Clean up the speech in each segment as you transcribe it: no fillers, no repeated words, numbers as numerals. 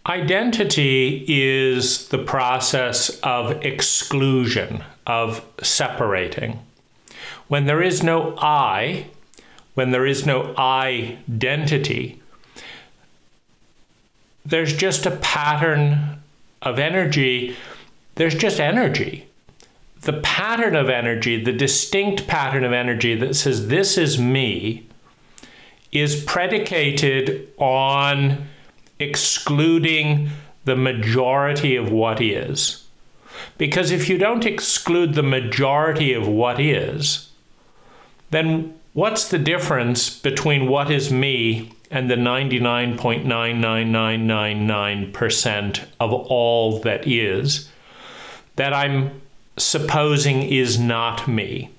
Identity is the process of exclusion, of separating. When there is no I, when there is no identity, there's just a pattern of energy. There's just energy. The pattern of energy, the distinct pattern of energy that says this is me, is predicated on excluding the majority of what is. Because if you don't exclude the majority of what is, then what's the difference between what is me and the 99.99999% of all that is that I'm supposing is not me?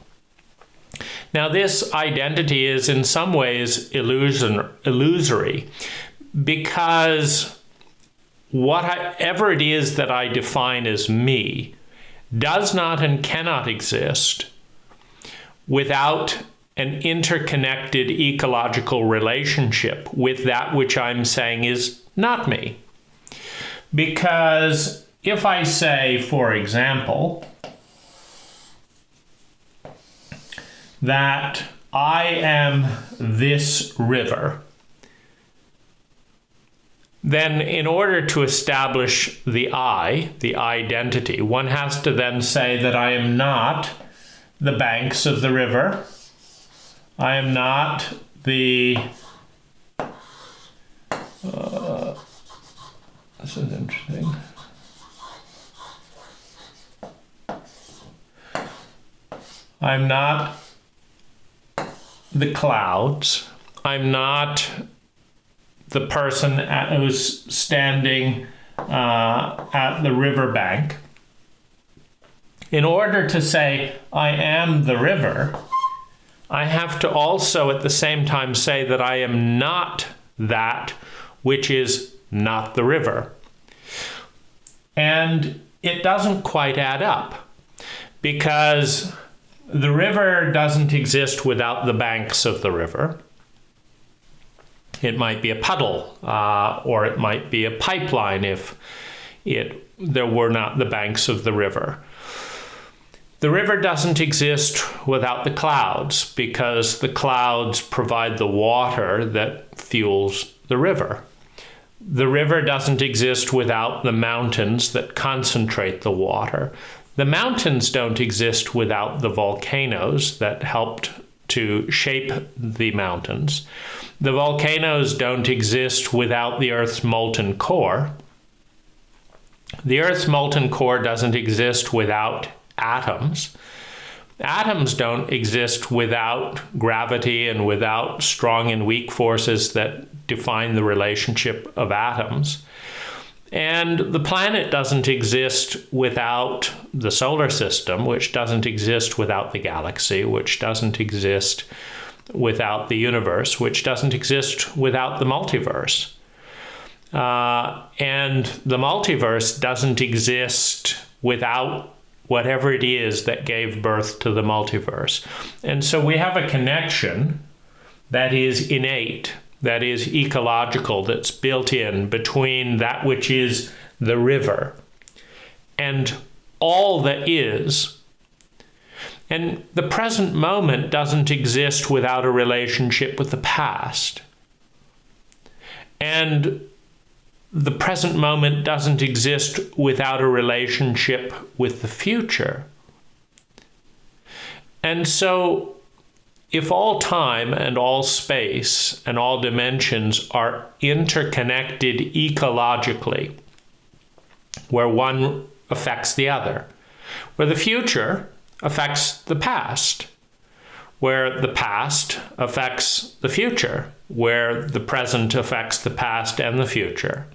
Now, this identity is in some ways illusory, because whatever it is that I define as me does not and cannot exist without an interconnected ecological relationship with that which I'm saying is not me. Because if I say, for example, that I am this river, then in order to establish the I, the identity, one has to then say that I am not the banks of the river. I am not the... this is interesting. I'm not the clouds. I'm not the person who's standing at the riverbank. In order to say, I am the river, I have to also at the same time say that I am not that which is not the river. And it doesn't quite add up, because the river doesn't exist without the banks of the river. It might be a puddle, or it might be a pipeline if there were not the banks of the river. The river doesn't exist without the clouds, because the clouds provide the water that fuels the river. The river doesn't exist without the mountains that concentrate the water. The mountains don't exist without the volcanoes that helped to shape the mountains. The volcanoes don't exist without the Earth's molten core. The Earth's molten core doesn't exist without atoms. Atoms don't exist without gravity and without strong and weak forces that define the relationship of atoms. And the planet doesn't exist without the solar system, which doesn't exist without the galaxy, which doesn't exist without the universe, which doesn't exist without the multiverse. And the multiverse doesn't exist without whatever it is that gave birth to the multiverse. And so we have a connection that is innate, that is ecological, that's built in between that which is the river and all that is. And the present moment doesn't exist without a relationship with the past. And the present moment doesn't exist without a relationship with the future. And so, if all time and all space and all dimensions are interconnected ecologically, where one affects the other, where the future affects the past, where the past affects the future, where the present affects the past and the future,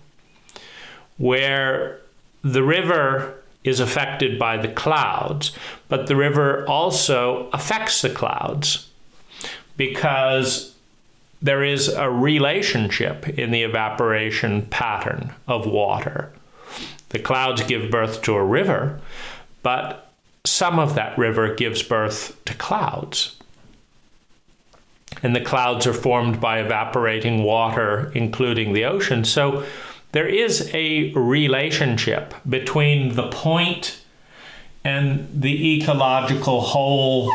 where the river is affected by the clouds, but the river also affects the clouds, because there is a relationship in the evaporation pattern of water. The clouds give birth to a river, but some of that river gives birth to clouds. And the clouds are formed by evaporating water, including the ocean. So there is a relationship between the point and the ecological whole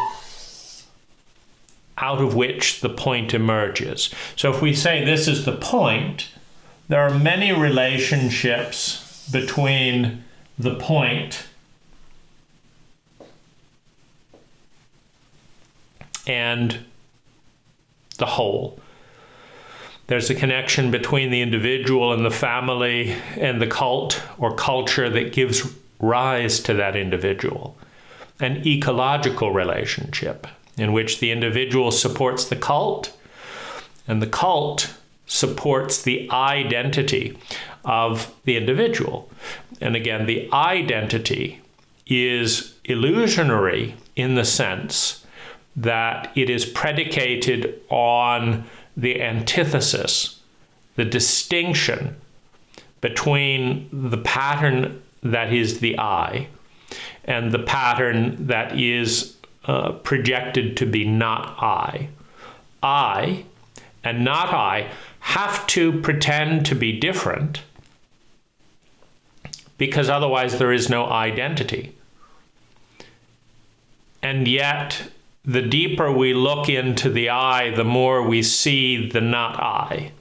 out of which the point emerges. So if we say this is the point, there are many relationships between the point and the whole. There's a connection between the individual and the family and the cult or culture that gives rise to that individual. An ecological relationship in which the individual supports the cult and the cult supports the identity of the individual. And again, the identity is illusionary in the sense that it is predicated on the antithesis, the distinction between the pattern that is the I and the pattern that is projected to be not I. I and not I have to pretend to be different because otherwise there is no identity. And yet, the deeper we look into the I, the more we see the not I.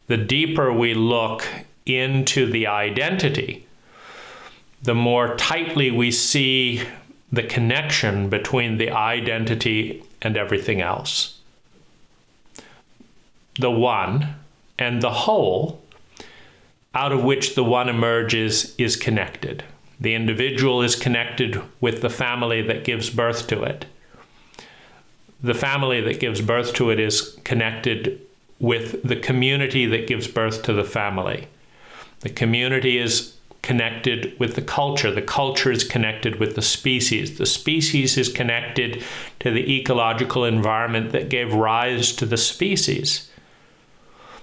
The deeper we look into the identity, the more tightly we see the connection between the identity and everything else. The one and the whole, out of which the one emerges, is connected. The individual is connected with the family that gives birth to it. The family that gives birth to it is connected with the community that gives birth to the family. The community is connected with the culture. The culture is connected with the species. The species is connected to the ecological environment that gave rise to the species.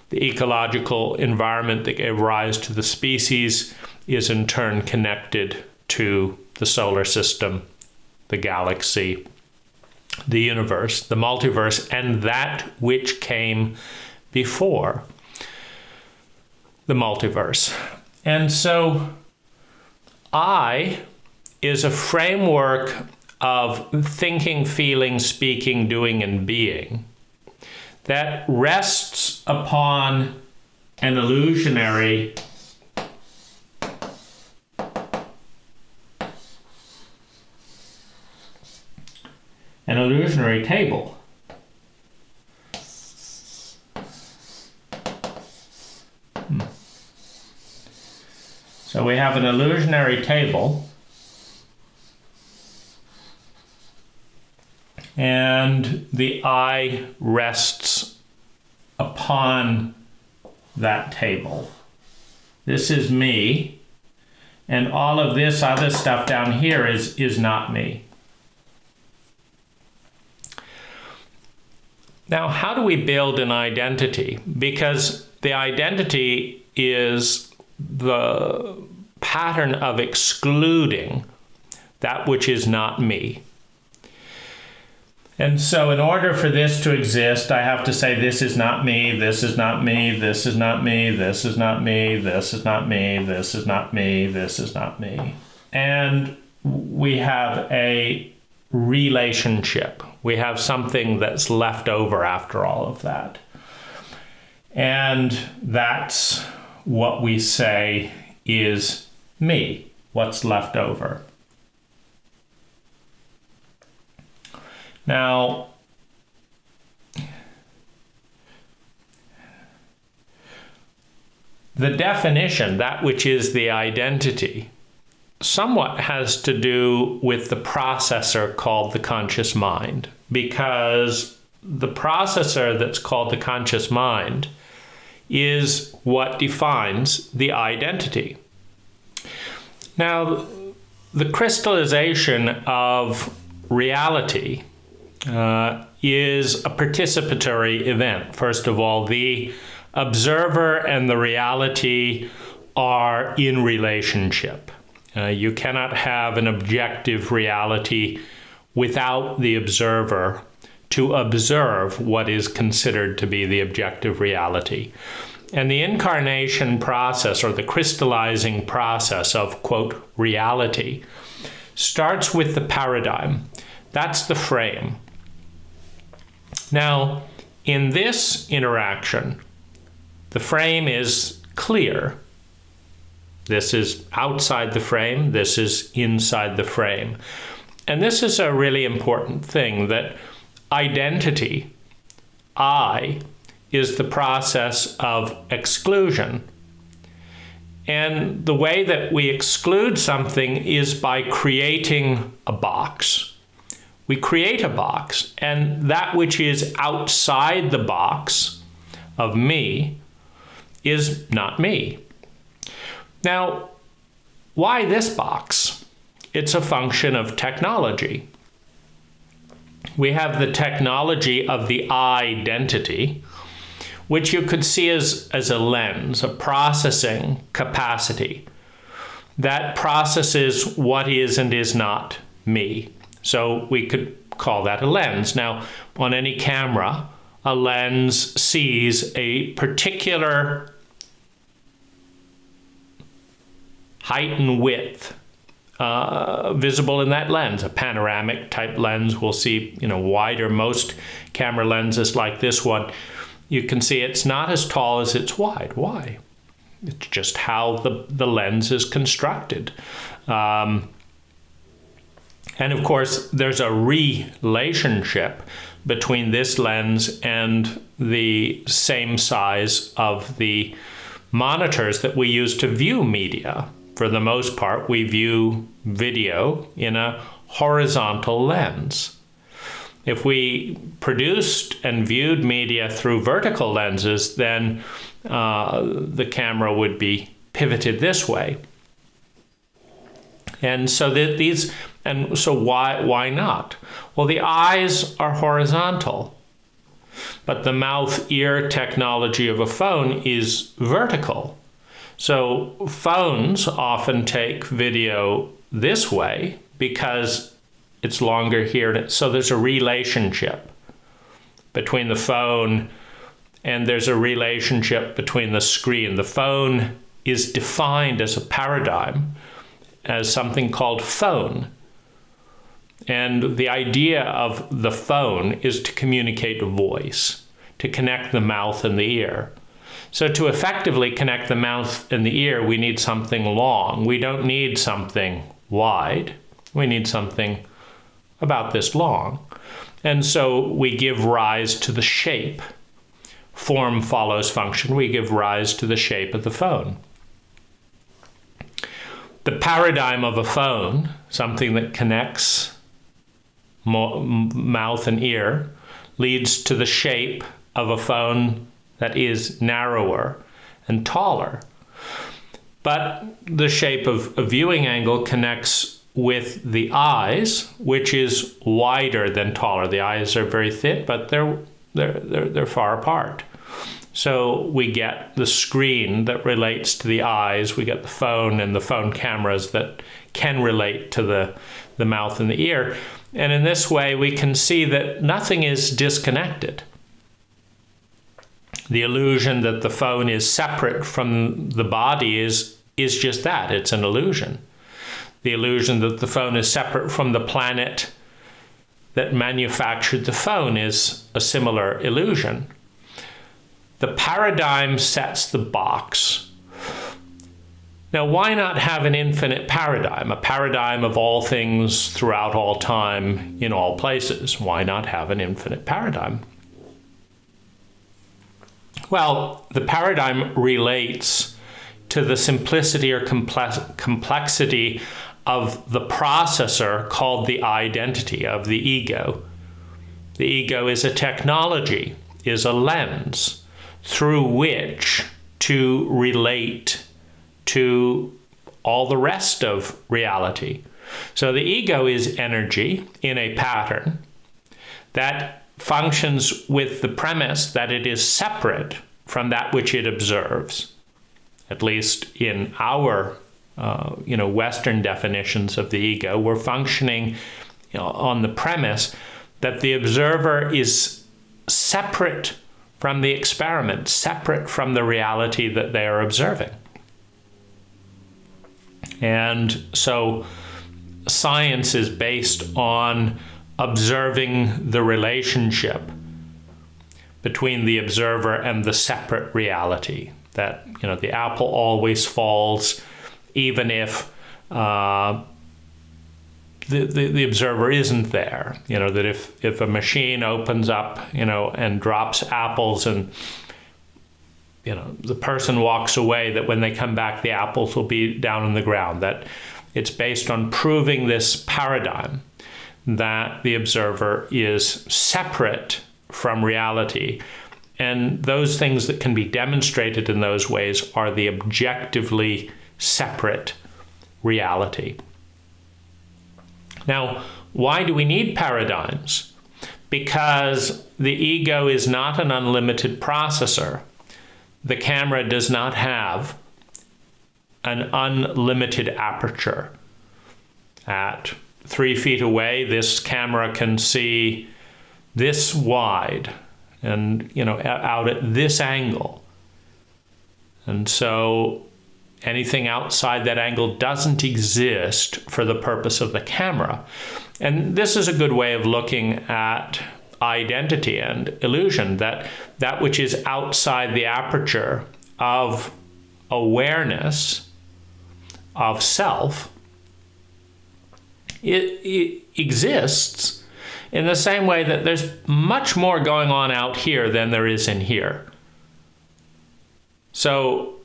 The ecological environment that gave rise to the species is in turn connected to the solar system, the galaxy, the universe, the multiverse, and that which came before the multiverse. And so I is a framework of thinking, feeling, speaking, doing, and being that rests upon an illusionary table. So we have an illusionary table, and the I rests upon that table. This is me, and all of this other stuff down here is not me. Now, how do we build an identity? Because the identity is the pattern of excluding that which is not me. And so in order for this to exist, I have to say this is not me, this is not me, this is not me, this is not me, this is not me, this is not me, this is not me. And we have a relationship. We have something that's left over after all of that. And that's what we say is me, what's left over. Now, the definition, that which is the identity, somewhat has to do with the processor called the conscious mind, because the processor that's called the conscious mind is what defines the identity. Now, the crystallization of reality is a participatory event. First of all, the observer and the reality are in relationship. You cannot have an objective reality without the observer to observe what is considered to be the objective reality. And the incarnation process, or the crystallizing process of, quote, reality, starts with the paradigm. That's the frame. Now, in this interaction, the frame is clear. This is outside the frame, this is inside the frame. And this is a really important thing, that identity, I, is the process of exclusion. And the way that we exclude something is by creating a box. We create a box, and that which is outside the box of me is not me. Now, why this box? It's a function of technology. We have the technology of the identity, which you could see as a lens, a processing capacity that processes what is and is not me. So we could call that a lens. Now, on any camera, a lens sees a particular height and width visible in that lens. A panoramic type lens will see, wider. Most camera lenses like this one, you can see it's not as tall as it's wide. Why? It's just how the lens is constructed. And of course, there's a relationship between this lens and the same size of the monitors that we use to view media. For the most part, we view video in a horizontal lens. If we produced and viewed media through vertical lenses, then the camera would be pivoted this way. And so why not? Well, the eyes are horizontal, but the mouth-ear technology of a phone is vertical. So phones often take video this way because it's longer here. So there's a relationship between the phone and there's a relationship between the screen. The phone is defined as a paradigm, as something called phone. And the idea of the phone is to communicate voice, to connect the mouth and the ear. So to effectively connect the mouth and the ear, we need something long. We don't need something wide. We need something about this long. And so we give rise to the shape. Form follows function. We give rise to the shape of the phone. The paradigm of a phone, something that connects mouth and ear, leads to the shape of a phone that is narrower and taller. But the shape of a viewing angle connects with the eyes, which is wider than taller. The eyes are very thin, but they're far apart. So we get the screen that relates to the eyes, we get the phone and the phone cameras that can relate to the mouth and the ear. And in this way, we can see that nothing is disconnected. The illusion that the phone is separate from the body is just that, it's an illusion. The illusion that the phone is separate from the planet that manufactured the phone is a similar illusion. The paradigm sets the box. Now, why not have an infinite paradigm, a paradigm of all things throughout all time, in all places? Why not have an infinite paradigm? Well, the paradigm relates to the simplicity or complexity of the processor called the identity, of the ego. The ego is a technology, is a lens through which to relate to all the rest of reality. So the ego is energy in a pattern that functions with the premise that it is separate from that which it observes, at least in our Western definitions of the ego. We're functioning on the premise that the observer is separate from the experiment, separate from the reality that they are observing. And so science is based on observing the relationship between the observer and the separate reality. That, the apple always falls, even if the observer isn't there. That if a machine opens up, and drops apples, and the person walks away, that when they come back, the apples will be down on the ground. That it's based on proving this paradigm that the observer is separate from reality. And those things that can be demonstrated in those ways are the objectively separate reality. Now, why do we need paradigms? Because the ego is not an unlimited processor. The camera does not have an unlimited aperture. At 3 feet away, this camera can see this wide and, out at this angle. And so anything outside that angle doesn't exist for the purpose of the camera. And this is a good way of looking at identity and illusion, that which is outside the aperture of awareness of self, it exists in the same way that there's much more going on out here than there is in here. So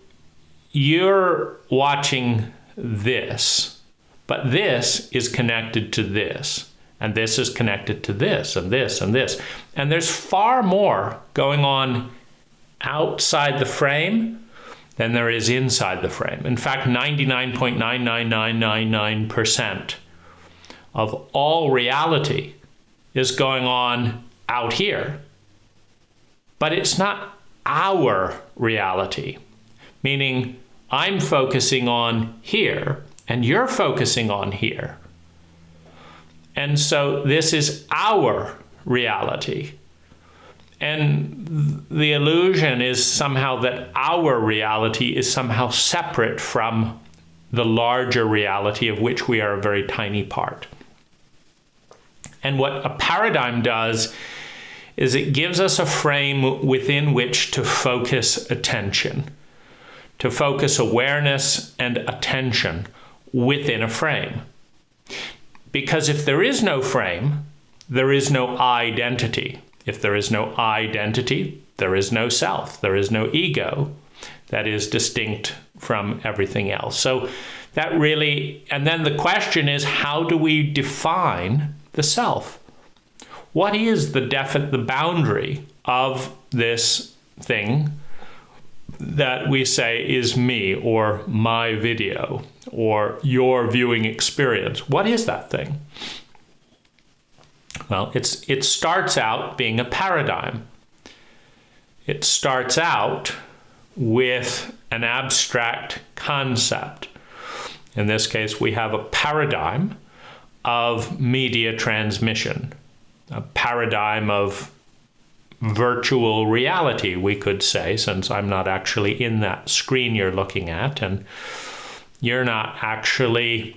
you're watching this, but this is connected to this, and this is connected to this, and this, and this. And there's far more going on outside the frame than there is inside the frame. In fact, 99.99999% of all reality is going on out here. But it's not our reality, meaning I'm focusing on here and you're focusing on here. And so this is our reality. And the illusion is somehow that our reality is somehow separate from the larger reality of which we are a very tiny part. And what a paradigm does is it gives us a frame within which to focus attention, to focus awareness and attention within a frame. Because if there is no frame, there is no identity. If there is no identity, there is no self. There is no ego that is distinct from everything else. So that really, and then the question is, how do we define the self? What is the boundary of this thing that we say is me, or my video, or your viewing experience? What is that thing? Well, it starts out being a paradigm. It starts out with an abstract concept. In this case, we have a paradigm of media transmission, a paradigm of virtual reality, we could say, since I'm not actually in that screen you're looking at, and you're not actually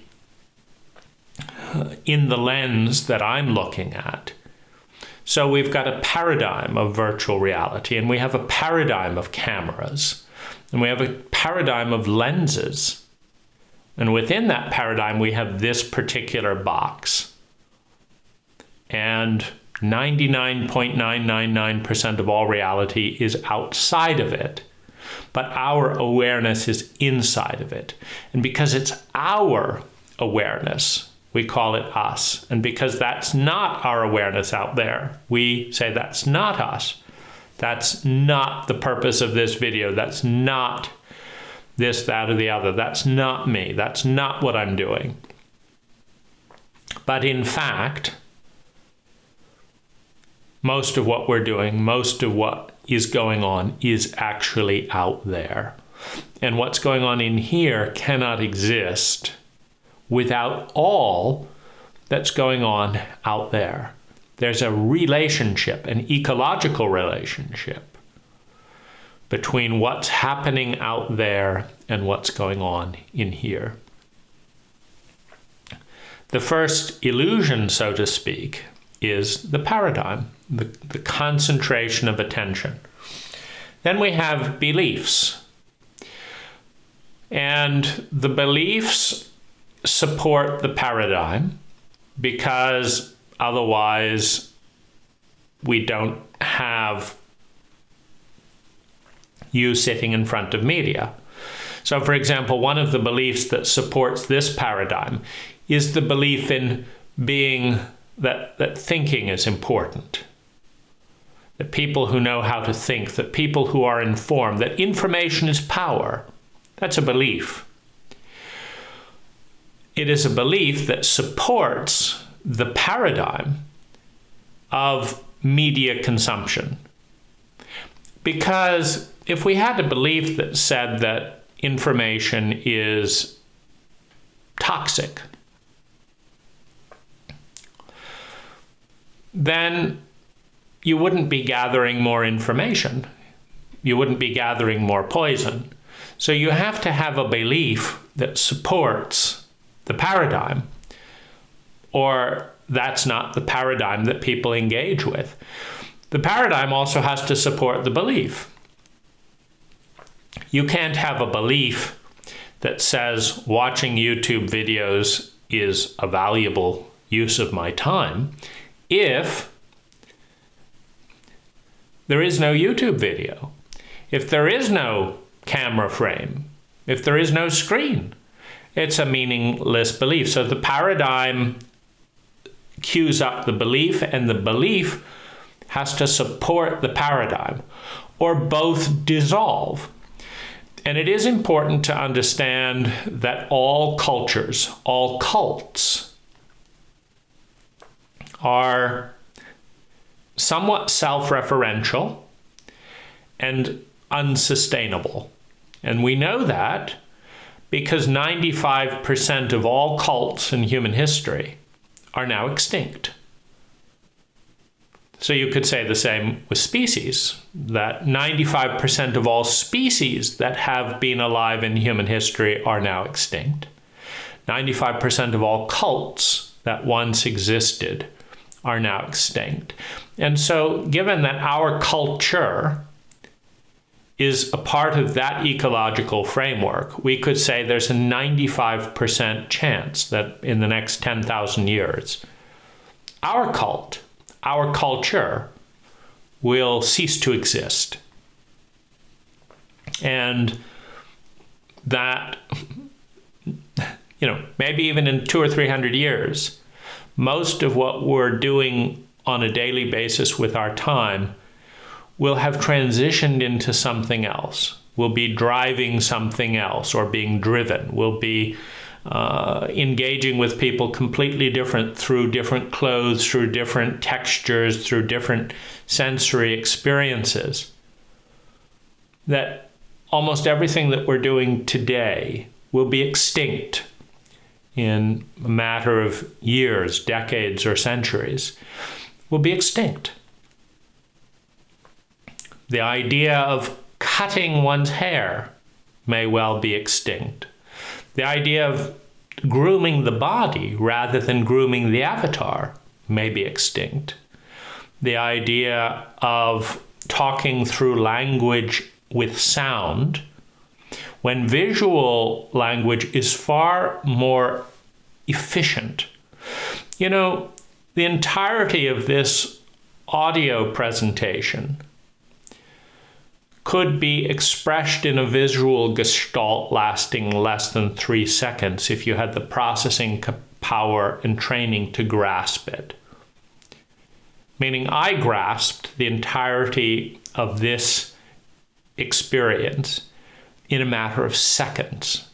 in the lens that I'm looking at. So we've got a paradigm of virtual reality, and we have a paradigm of cameras, and we have a paradigm of lenses. And within that paradigm, we have this particular box. And 99.999% of all reality is outside of it, but our awareness is inside of it. And because it's our awareness, we call it us. And because that's not our awareness out there, we say that's not us. That's not the purpose of this video. That's not this, that, or the other. That's not me. That's not what I'm doing. But in fact, most of what we're doing, most of what is going on is actually out there. And what's going on in here cannot exist without all that's going on out there. There's a relationship, an ecological relationship between what's happening out there and what's going on in here. The first illusion, so to speak, is the paradigm, the concentration of attention. Then we have beliefs. And the beliefs support the paradigm because otherwise we don't have you sitting in front of media. So, for example, one of the beliefs that supports this paradigm is the belief in being that thinking is important. That people who know how to think, that people who are informed, that information is power. That's a belief. It is a belief that supports the paradigm of media consumption. Because if we had a belief that said that information is toxic, then you wouldn't be gathering more information. You wouldn't be gathering more poison. So you have to have a belief that supports the paradigm, or that's not the paradigm that people engage with. The paradigm also has to support the belief. You can't have a belief that says watching YouTube videos is a valuable use of my time if there is no YouTube video, if there is no camera frame, if there is no screen. It's a meaningless belief. So the paradigm cues up the belief, and the belief has to support the paradigm, or both dissolve. And it is important to understand that all cultures, all cults, are somewhat self-referential and unsustainable. And we know that because 95% of all cults in human history are now extinct. So you could say the same with species, that 95% of all species that have been alive in human history are now extinct. 95% of all cults that once existed are now extinct. And so given that our culture is a part of that ecological framework, we could say there's a 95% chance that in the next 10,000 years, our cult, our culture will cease to exist. And that, maybe even in 200 or 300 years, most of what we're doing on a daily basis with our time will have transitioned into something else. We'll be driving something else or being driven. We'll be engaging with people completely different through different clothes, through different textures, through different sensory experiences. That almost everything that we're doing today will be extinct in a matter of years, decades, or centuries, will be extinct. The idea of cutting one's hair may well be extinct. The idea of grooming the body rather than grooming the avatar may be extinct. The idea of talking through language with sound, when visual language is far more efficient. The entirety of this audio presentation could be expressed in a visual gestalt lasting less than 3 seconds if you had the processing power and training to grasp it. Meaning I grasped the entirety of this experience in a matter of seconds.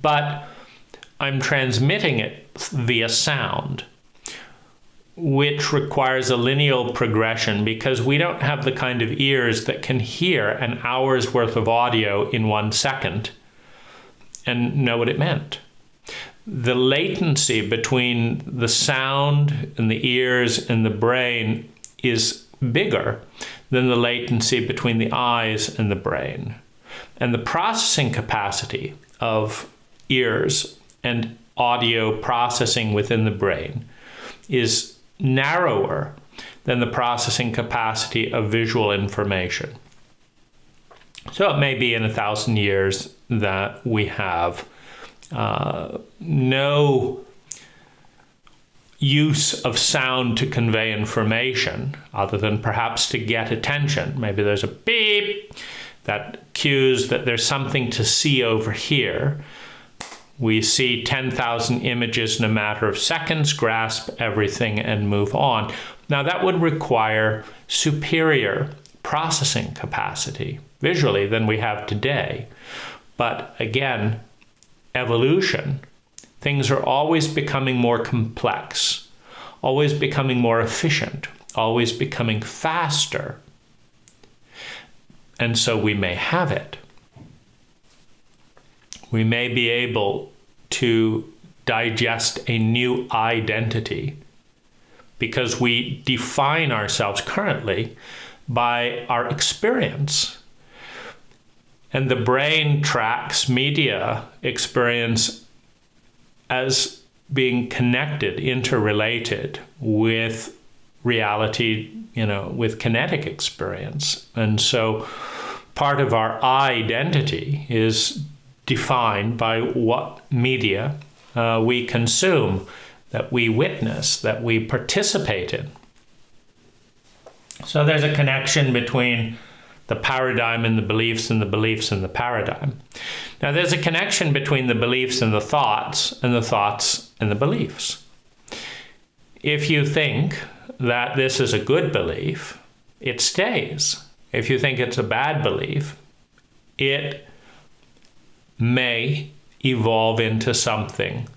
But I'm transmitting it via sound, which requires a lineal progression because we don't have the kind of ears that can hear an hour's worth of audio in 1 second and know what it meant. The latency between the sound and the ears and the brain is bigger than the latency between the eyes and the brain. And the processing capacity of ears and audio processing within the brain is narrower than the processing capacity of visual information. So it may be in 1,000 years that we have no use of sound to convey information other than perhaps to get attention. Maybe there's a beep that cues that there's something to see over here. We see 10,000 images in a matter of seconds, grasp everything, and move on. Now, that would require superior processing capacity visually than we have today. But again, evolution, things are always becoming more complex, always becoming more efficient, always becoming faster. And so we may have it. We may be able to digest a new identity because we define ourselves currently by our experience. And the brain tracks media experience as being connected, interrelated with reality, with kinetic experience. And so part of our identity is defined by what media we consume, that we witness, that we participate in. So there's a connection between the paradigm and the beliefs and the beliefs and the paradigm. Now there's a connection between the beliefs and the thoughts and the beliefs. If you think that this is a good belief, it stays. If you think it's a bad belief, it may evolve into something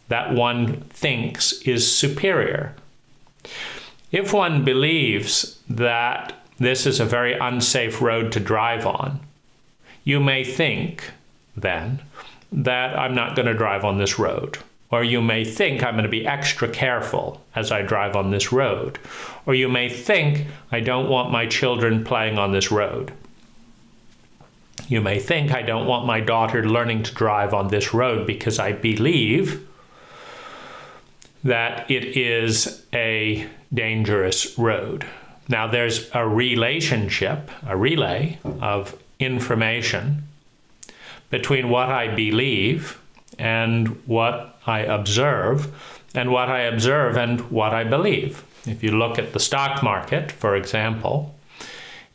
that one thinks is superior. If one believes that this is a very unsafe road to drive on, you may think then that I'm not going to drive on this road. Or you may think I'm going to be extra careful as I drive on this road. Or you may think I don't want my children playing on this road. You may think I don't want my daughter learning to drive on this road because I believe that it is a dangerous road. Now there's a relationship, a relay of information between what I believe and what I observe, and what I observe and what I believe. If you look at the stock market, for example,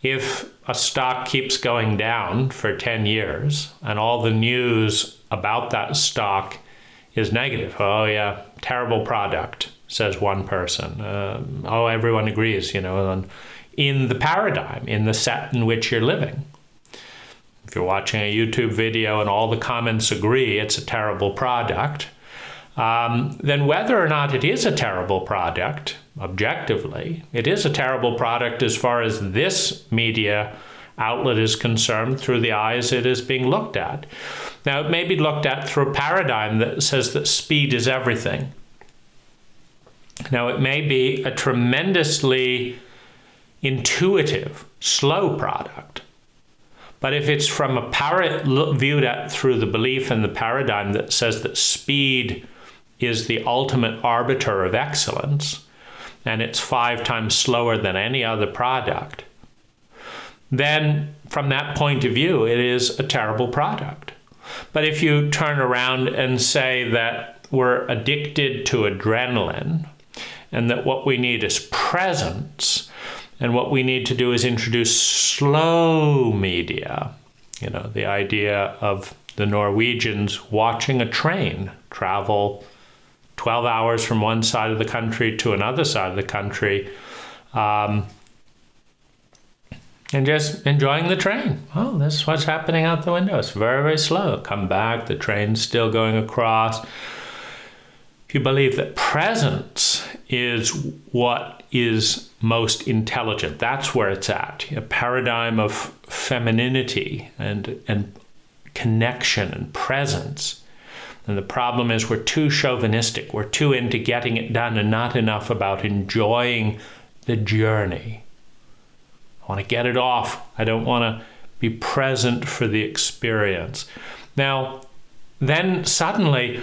if a stock keeps going down for 10 years and all the news about that stock is negative, oh yeah, terrible product, says one person. Everyone agrees, in the paradigm, in the set in which you're living. If you're watching a YouTube video and all the comments agree it's a terrible product, then whether or not it is a terrible product, objectively, it is a terrible product as far as this media outlet is concerned through the eyes it is being looked at. Now, it may be looked at through a paradigm that says that speed is everything. Now, it may be a tremendously intuitive, slow product. But if it's from viewed at through the belief and the paradigm that says that speed is the ultimate arbiter of excellence, and it's 5 times slower than any other product, then from that point of view, it is a terrible product. But if you turn around and say that we're addicted to adrenaline, and that what we need is presence, and what we need to do is introduce slow media. The idea of the Norwegians watching a train travel 12 hours from one side of the country to another side of the country, and just enjoying the train. Oh, this is what's happening out the window. It's very, very slow. Come back, the train's still going across. If you believe that presence is what is most intelligent, that's where it's at. A paradigm of femininity and connection and presence. And the problem is we're too chauvinistic. We're too into getting it done and not enough about enjoying the journey. want to get it off. I don't want to be present for the experience. Now, then suddenly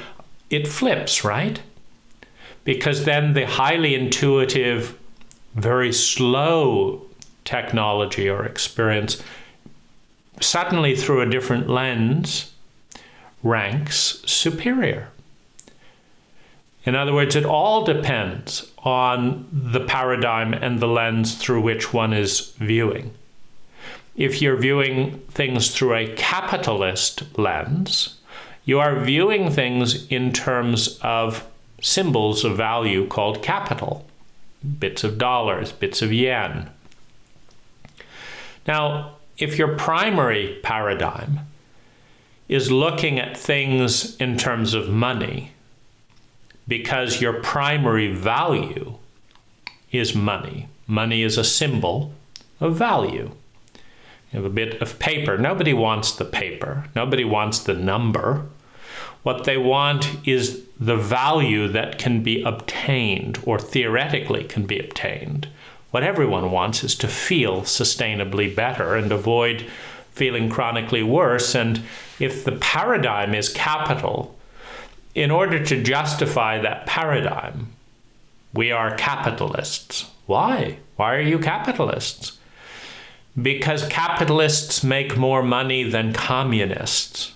it flips, right? Because then the highly intuitive, very slow technology or experience suddenly through a different lens ranks superior. In other words, it all depends on the paradigm and the lens through which one is viewing. If you're viewing things through a capitalist lens, you are viewing things in terms of symbols of value called capital, bits of dollars, bits of yen. Now, if your primary paradigm is looking at things in terms of money, because your primary value is money. Money is a symbol of value. You have a bit of paper. Nobody wants the paper. Nobody wants the number. What they want is the value that can be obtained or theoretically can be obtained. What everyone wants is to feel sustainably better and avoid feeling chronically worse. And if the paradigm is capital, in order to justify that paradigm, we are capitalists. Why? Why are you capitalists? Because capitalists make more money than communists.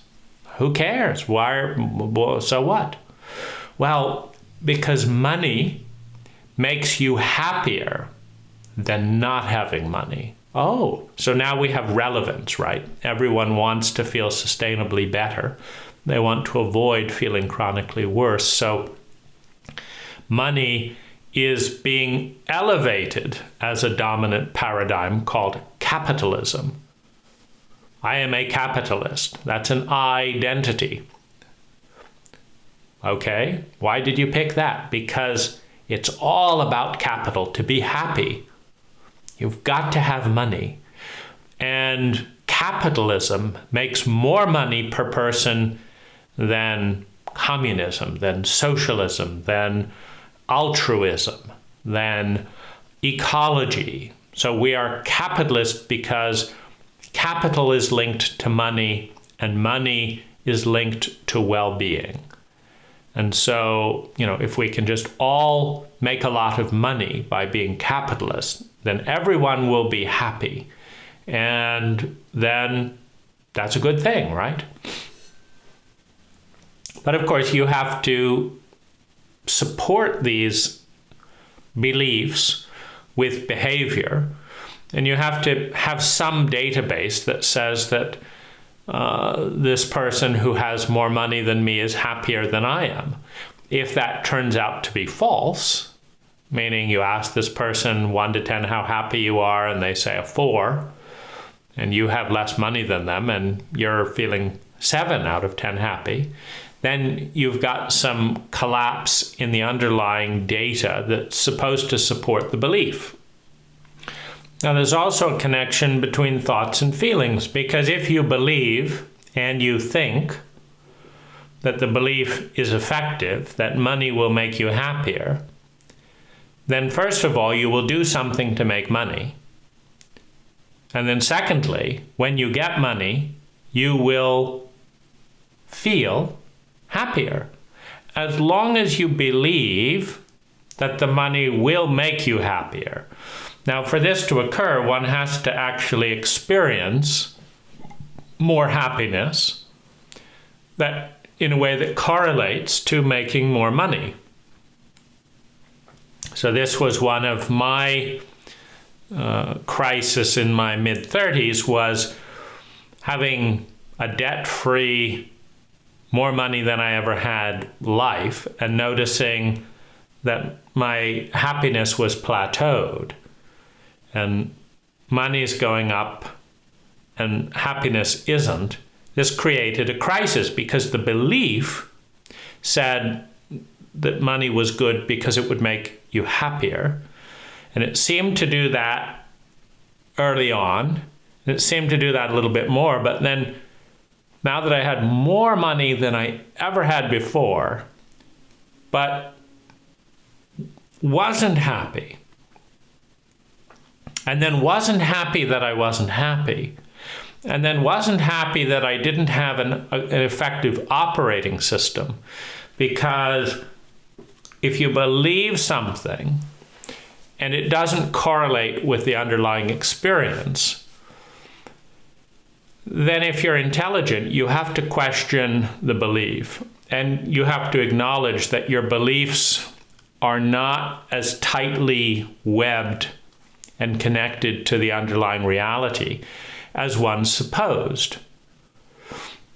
Who cares? So what? Well, because money makes you happier than not having money. Oh, so now we have relevance, right? Everyone wants to feel sustainably better. They want to avoid feeling chronically worse. So money is being elevated as a dominant paradigm called capitalism. I am a capitalist. That's an identity. Okay, why did you pick that? Because it's all about capital. To be happy, you've got to have money. And capitalism makes more money per person than communism, than socialism, than altruism, than ecology. So we are capitalist because capital is linked to money and money is linked to well-being. And so, if we can just all make a lot of money by being capitalist, then everyone will be happy. And then that's a good thing, right? But of course, you have to support these beliefs with behavior, and you have to have some database that says that this person who has more money than me is happier than I am. If that turns out to be false, meaning you ask this person 1 to 10 how happy you are, and they say a 4, and you have less money than them, and you're feeling 7 out of 10 happy, then you've got some collapse in the underlying data that's supposed to support the belief. Now, there's also a connection between thoughts and feelings, because if you believe and you think that the belief is effective, that money will make you happier, then first of all, you will do something to make money. And then secondly, when you get money, you will feel happier, as long as you believe that the money will make you happier. Now, for this to occur, one has to actually experience more happiness that in a way that correlates to making more money. So this was one of my crisis in my mid-30s, was having a debt-free, more money than I ever had life, and noticing that my happiness was plateaued and money's going up and happiness isn't. This created a crisis because the belief said that money was good because it would make you happier. And it seemed to do that early on. And it seemed to do that a little bit more, but then now that I had more money than I ever had before, but wasn't happy, and then wasn't happy that I wasn't happy, and then wasn't happy that I didn't have an effective operating system. Because if you believe something and it doesn't correlate with the underlying experience, then if you're intelligent, you have to question the belief, and you have to acknowledge that your beliefs are not as tightly webbed and connected to the underlying reality as one supposed.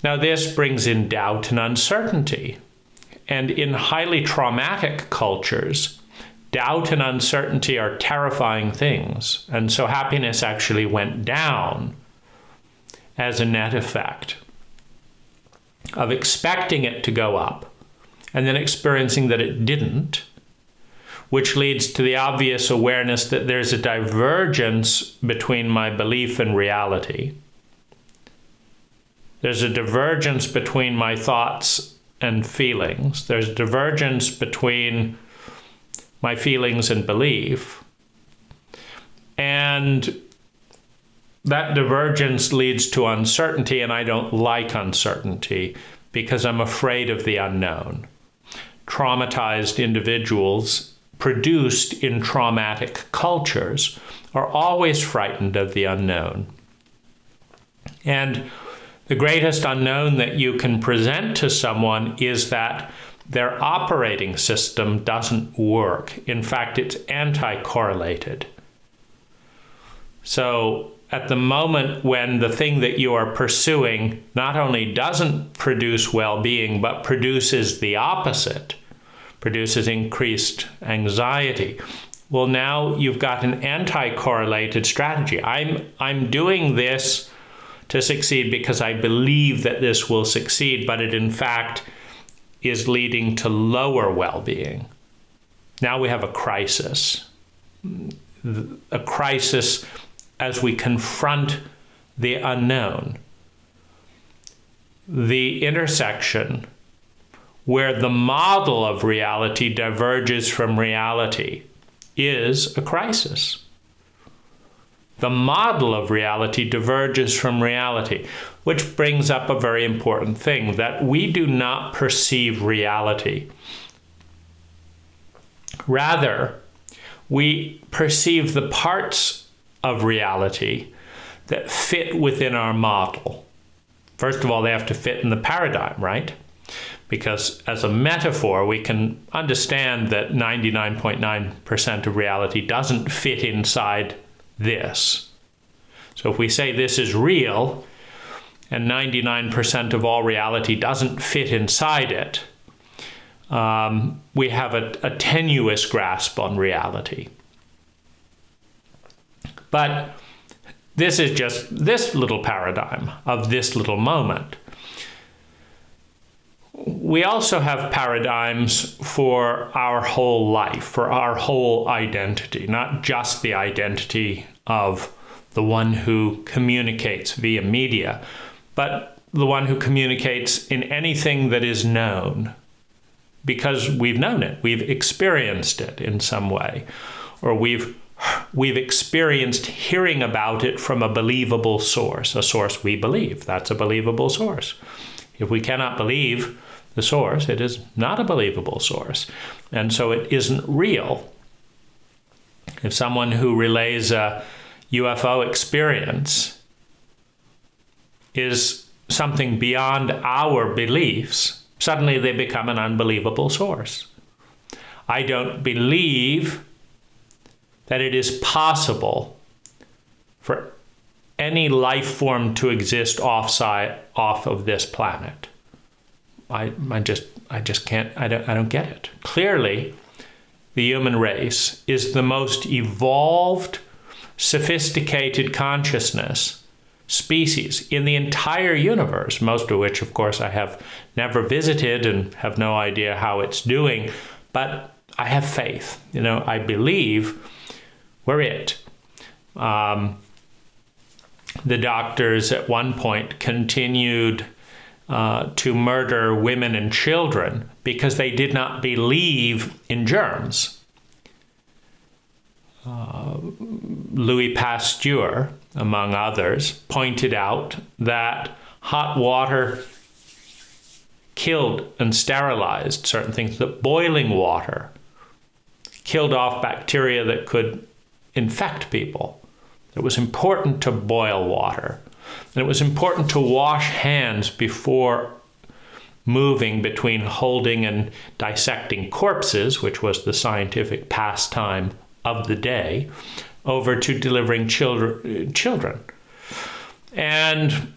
Now, this brings in doubt and uncertainty. And in highly traumatic cultures, doubt and uncertainty are terrifying things. And so happiness actually went down as a net effect of expecting it to go up and then experiencing that it didn't, which leads to the obvious awareness that there's a divergence between my belief and reality. There's a divergence between my thoughts and feelings. There's a divergence between my feelings and belief. And that divergence leads to uncertainty, and I don't like uncertainty because I'm afraid of the unknown. Traumatized individuals produced in traumatic cultures are always frightened of the unknown. And the greatest unknown that you can present to someone is that their operating system doesn't work. In fact, it's anti-correlated. So at the moment when the thing that you are pursuing not only doesn't produce well-being, but produces the opposite, produces increased anxiety, well, now you've got an anti-correlated strategy. I'm doing this to succeed because I believe that this will succeed, but it in fact is leading to lower well-being. Now we have a crisis as we confront the unknown. The intersection where the model of reality diverges from reality is a crisis. The model of reality diverges from reality, which brings up a very important thing, that we do not perceive reality. Rather, we perceive the parts of reality that fit within our model. First of all, they have to fit in the paradigm, right? Because as a metaphor, we can understand that 99.9% of reality doesn't fit inside this. So if we say this is real and 99% of all reality doesn't fit inside it, we have a tenuous grasp on reality. But this is just this little paradigm of this little moment. We also have paradigms for our whole life, for our whole identity, not just the identity of the one who communicates via media, but the one who communicates in anything that is known, because we've known it, we've experienced it in some way, or we've experienced hearing about it from a believable source, a source we believe. That's a believable source. If we cannot believe the source, it is not a believable source. And so it isn't real. If someone who relays a UFO experience is something beyond our beliefs, suddenly they become an unbelievable source. I don't believe that it is possible for any life form to exist off of this planet. I just can't, I don't get it. Clearly, the human race is the most evolved, sophisticated consciousness species in the entire universe, most of which, of course, I have never visited and have no idea how it's doing, but I have faith. I believe we're it. The doctors at one point continued to murder women and children because they did not believe in germs. Louis Pasteur, among others, pointed out that hot water killed and sterilized certain things, that boiling water killed off bacteria that could infect people. It was important to boil water. And it was important to wash hands before moving between holding and dissecting corpses, which was the scientific pastime of the day, over to delivering children. And,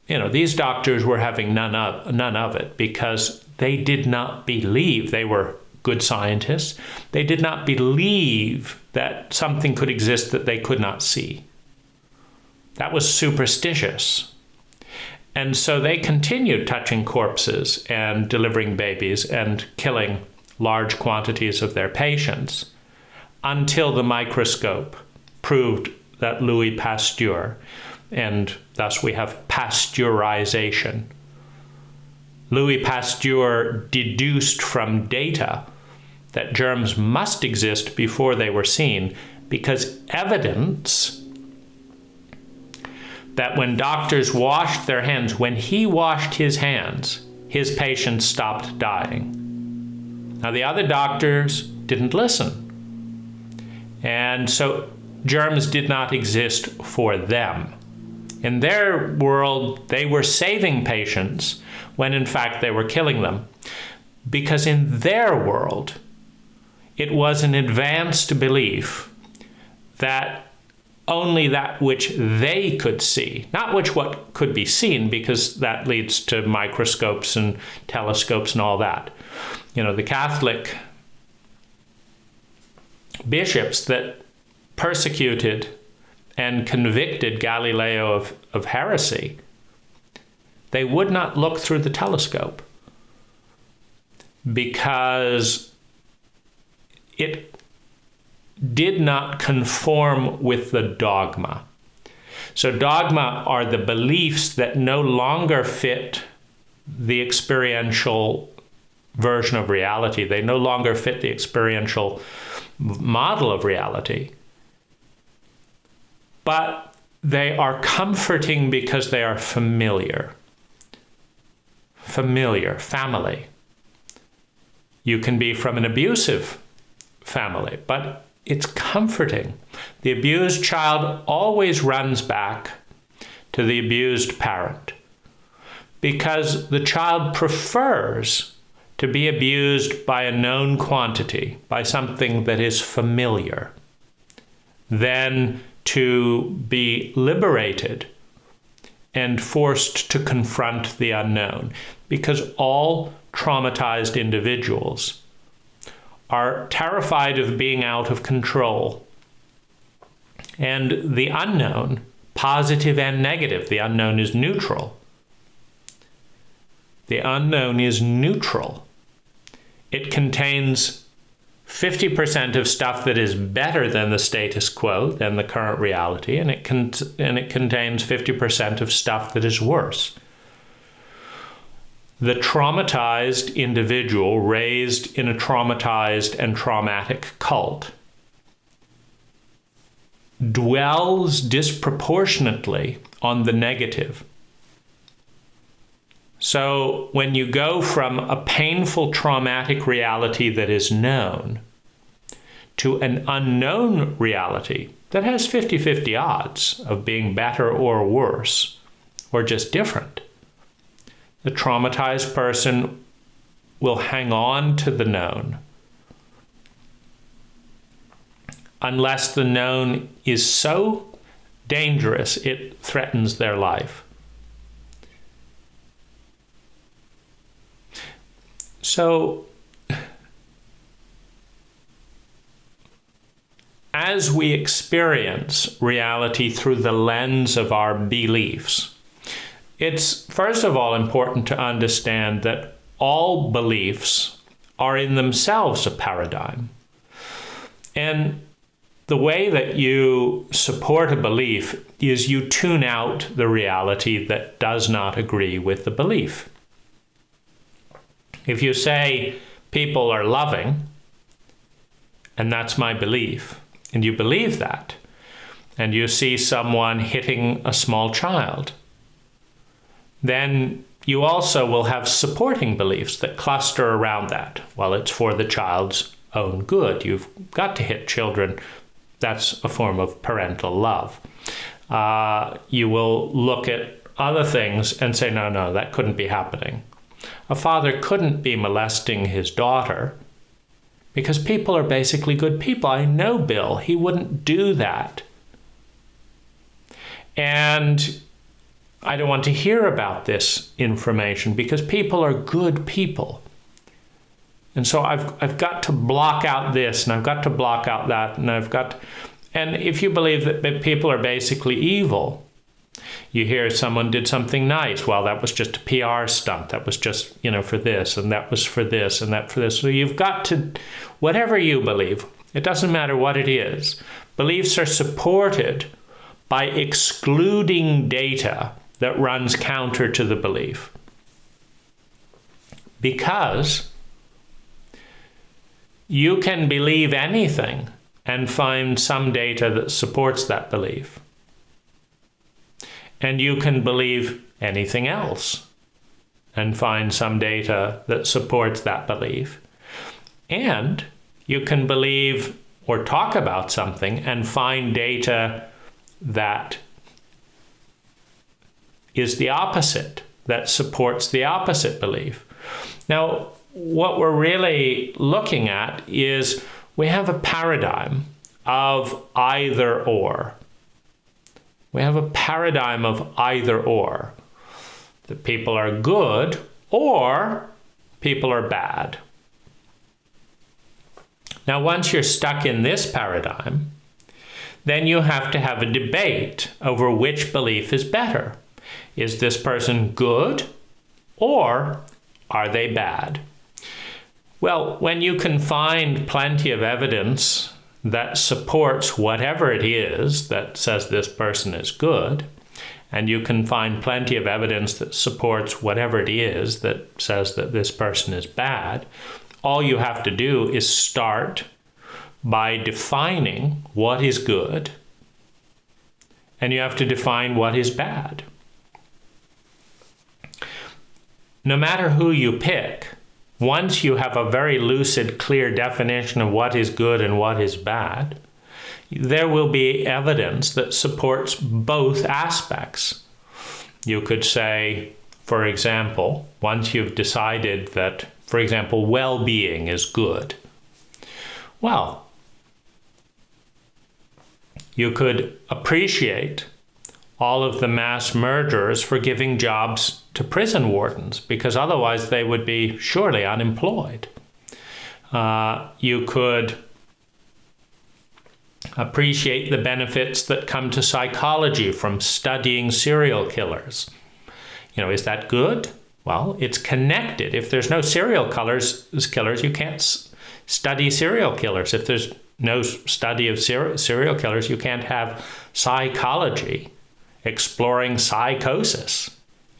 these doctors were having none of it because they did not believe, they were good scientists, they did not believe that something could exist that they could not see. That was superstitious. And so they continued touching corpses and delivering babies and killing large quantities of their patients until the microscope proved that Louis Pasteur, and thus we have pasteurization. Louis Pasteur deduced from data that germs must exist before they were seen, because evidence that when doctors washed their hands, when he washed his hands, his patients stopped dying. Now, the other doctors didn't listen. And so germs did not exist for them. In their world, they were saving patients when in fact they were killing them. Because in their world, it was an advanced belief that only that which they could see, not what could be seen, because that leads to microscopes and telescopes and all that. The Catholic bishops that persecuted and convicted Galileo of heresy, they would not look through the telescope because it did not conform with the dogma. So dogma are the beliefs that no longer fit the experiential version of reality. They no longer fit the experiential model of reality. But they are comforting because they are familiar. Family. You can be from an abusive family, but it's comforting. The abused child always runs back to the abused parent because the child prefers to be abused by a known quantity, by something that is familiar, than to be liberated and forced to confront the unknown. Because all traumatized individuals are terrified of being out of control. And the unknown, positive and negative, the unknown is neutral. The unknown is neutral. It contains 50% of stuff that is better than the status quo, than the current reality, and it contains 50% of stuff that is worse. The traumatized individual raised in a traumatized and traumatic cult dwells disproportionately on the negative. So when you go from a painful traumatic reality that is known to an unknown reality that has 50-50 odds of being better or worse, or just different, the traumatized person will hang on to the known unless the known is so dangerous it threatens their life. So, as we experience reality through the lens of our beliefs, it's first of all important to understand that all beliefs are in themselves a paradigm. And the way that you support a belief is you tune out the reality that does not agree with the belief. If you say people are loving, and that's my belief, and you believe that, and you see someone hitting a small child, then you also will have supporting beliefs that cluster around that. Well, it's for the child's own good. You've got to hit children. That's a form of parental love. You will look at other things and say, no, that couldn't be happening. A father couldn't be molesting his daughter because people are basically good people. I know Bill. He wouldn't do that. And I don't want to hear about this information because people are good people. And so I've got to block out this, and I've got to block out that, and if you believe that people are basically evil, you hear someone did something nice. Well, that was just a PR stunt. That was just, for this, and that was for this, and that for this. So you've got to, whatever you believe, it doesn't matter what it is. Beliefs are supported by excluding data that runs counter to the belief. Because you can believe anything and find some data that supports that belief. And you can believe anything else and find some data that supports that belief. And you can believe or talk about something and find data that is the opposite, that supports the opposite belief. Now, what we're really looking at is we have a paradigm of either or. We have a paradigm of either or. That people are good or people are bad. Now, once you're stuck in this paradigm, then you have to have a debate over which belief is better. Is this person good or are they bad? Well, when you can find plenty of evidence that supports whatever it is that says this person is good, and you can find plenty of evidence that supports whatever it is that says that this person is bad, all you have to do is start by defining what is good, and you have to define what is bad. No matter who you pick, once you have a very lucid, clear definition of what is good and what is bad, there will be evidence that supports both aspects. You could say, for example, once you've decided that, for example, well-being is good, well, you could appreciate all of the mass murderers for giving jobs to prison wardens, because otherwise they would be surely unemployed. You could appreciate the benefits that come to psychology from studying serial killers. Is that good? Well, it's connected. If there's no serial killers, you can't study serial killers. If there's no study of serial killers, you can't have psychology exploring psychosis.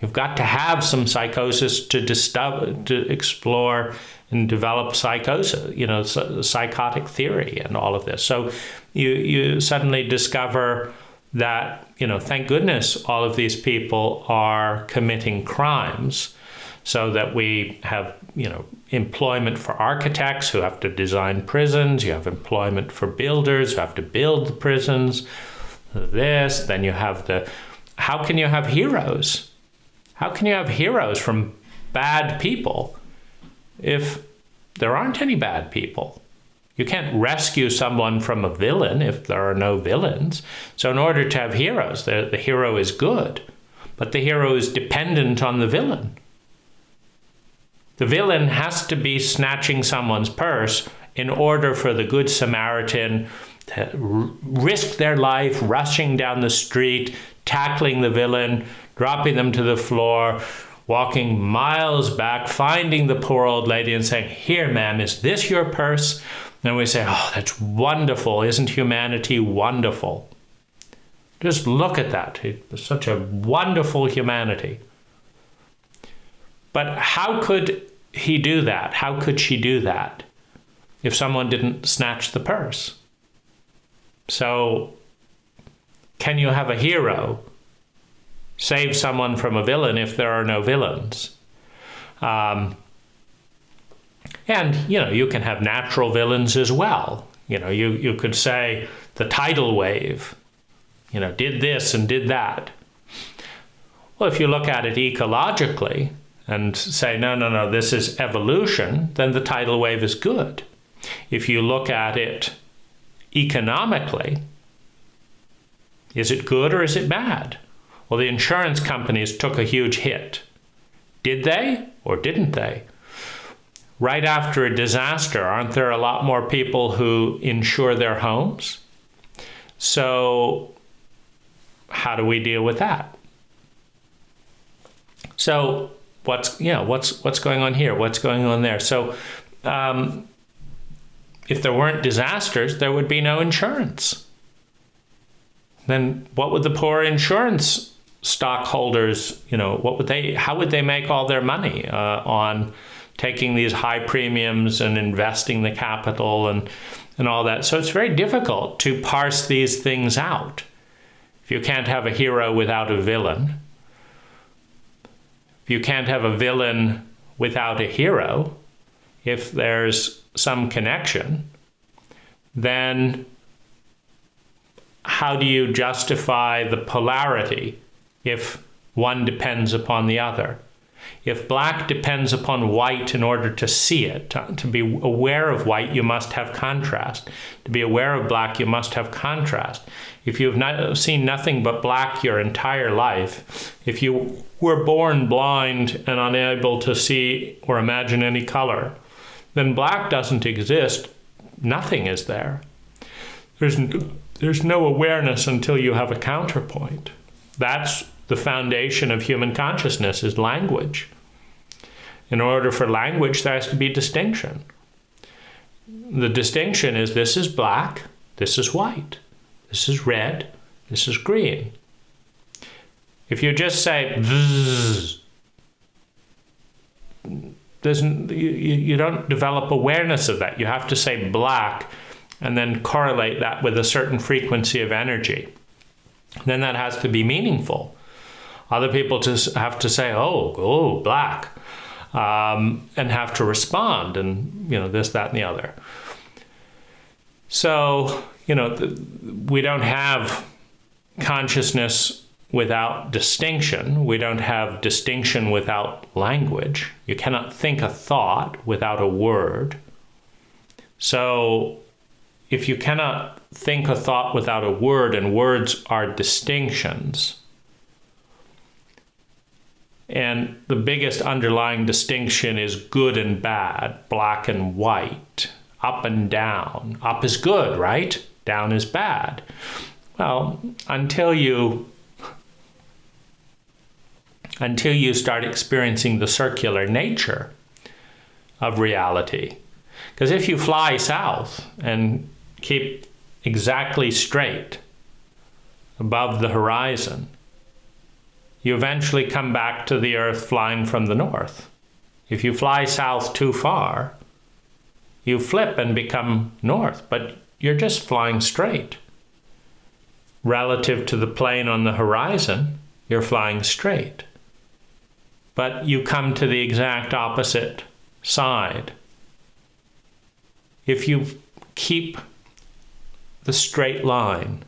You've got to have some psychosis to explore and develop psychosis, psychotic theory and all of this. So you suddenly discover that, thank goodness all of these people are committing crimes, so that we have, employment for architects who have to design prisons, you have employment for builders who have to build the prisons, then you have how can you have heroes? How can you have heroes from bad people if there aren't any bad people? You can't rescue someone from a villain if there are no villains. So in order to have heroes, the hero is good, but the hero is dependent on the villain. The villain has to be snatching someone's purse in order for the Good Samaritan to risk their life, rushing down the street, tackling the villain, dropping them to the floor, walking miles back, finding the poor old lady and saying, "Here, ma'am, is this your purse?" And we say, "Oh, that's wonderful. Isn't humanity wonderful?" Just look at that. It's such a wonderful humanity. But how could he do that? How could she do that if someone didn't snatch the purse? So Can you have a hero save someone from a villain if there are no villains? And, you can have natural villains as well. You could say the tidal wave, did this and did that. Well, if you look at it ecologically and say, no, this is evolution, then the tidal wave is good. If you look at it economically, is it good or is it bad? Well, the insurance companies took a huge hit. Did they or didn't they? Right after a disaster, aren't there a lot more people who insure their homes? So how do we deal with that? So what's going on here? What's going on there? So if there weren't disasters, there would be no insurance. Then what would the poor insurance stockholders, how would they make all their money on taking these high premiums and investing the capital and all that? So it's very difficult to parse these things out. If you can't have a hero without a villain, if you can't have a villain without a hero, if there's some connection, then how do you justify the polarity if one depends upon the other? If black depends upon white in order to see it, to be aware of white, you must have contrast. To be aware of black, you must have contrast. If you've not seen nothing but black your entire life, if you were born blind and unable to see or imagine any color, then black doesn't exist. Nothing is there. There's no awareness until you have a counterpoint. That's the foundation of human consciousness, is language. In order for language, there has to be distinction. The distinction is, this is black, this is white, this is red, this is green. If you just say bzzz, you don't develop awareness of that. You have to say black and then correlate that with a certain frequency of energy. Then that has to be meaningful. Other people just have to say, oh, black, and have to respond, and this, that, and the other. So we don't have consciousness without distinction. We don't have distinction without language. You cannot think a thought without a word. So if you cannot think a thought without a word, and words are distinctions, and the biggest underlying distinction is good and bad, black and white, up and down. Up is good, right? Down is bad. Well, until you start experiencing the circular nature of reality. Because if you fly south and keep exactly straight above the horizon, you eventually come back to the earth flying from the north. If you fly south too far, you flip and become north, but you're just flying straight. Relative to the plane on the horizon, you're flying straight. But you come to the exact opposite side. If you keep the straight line,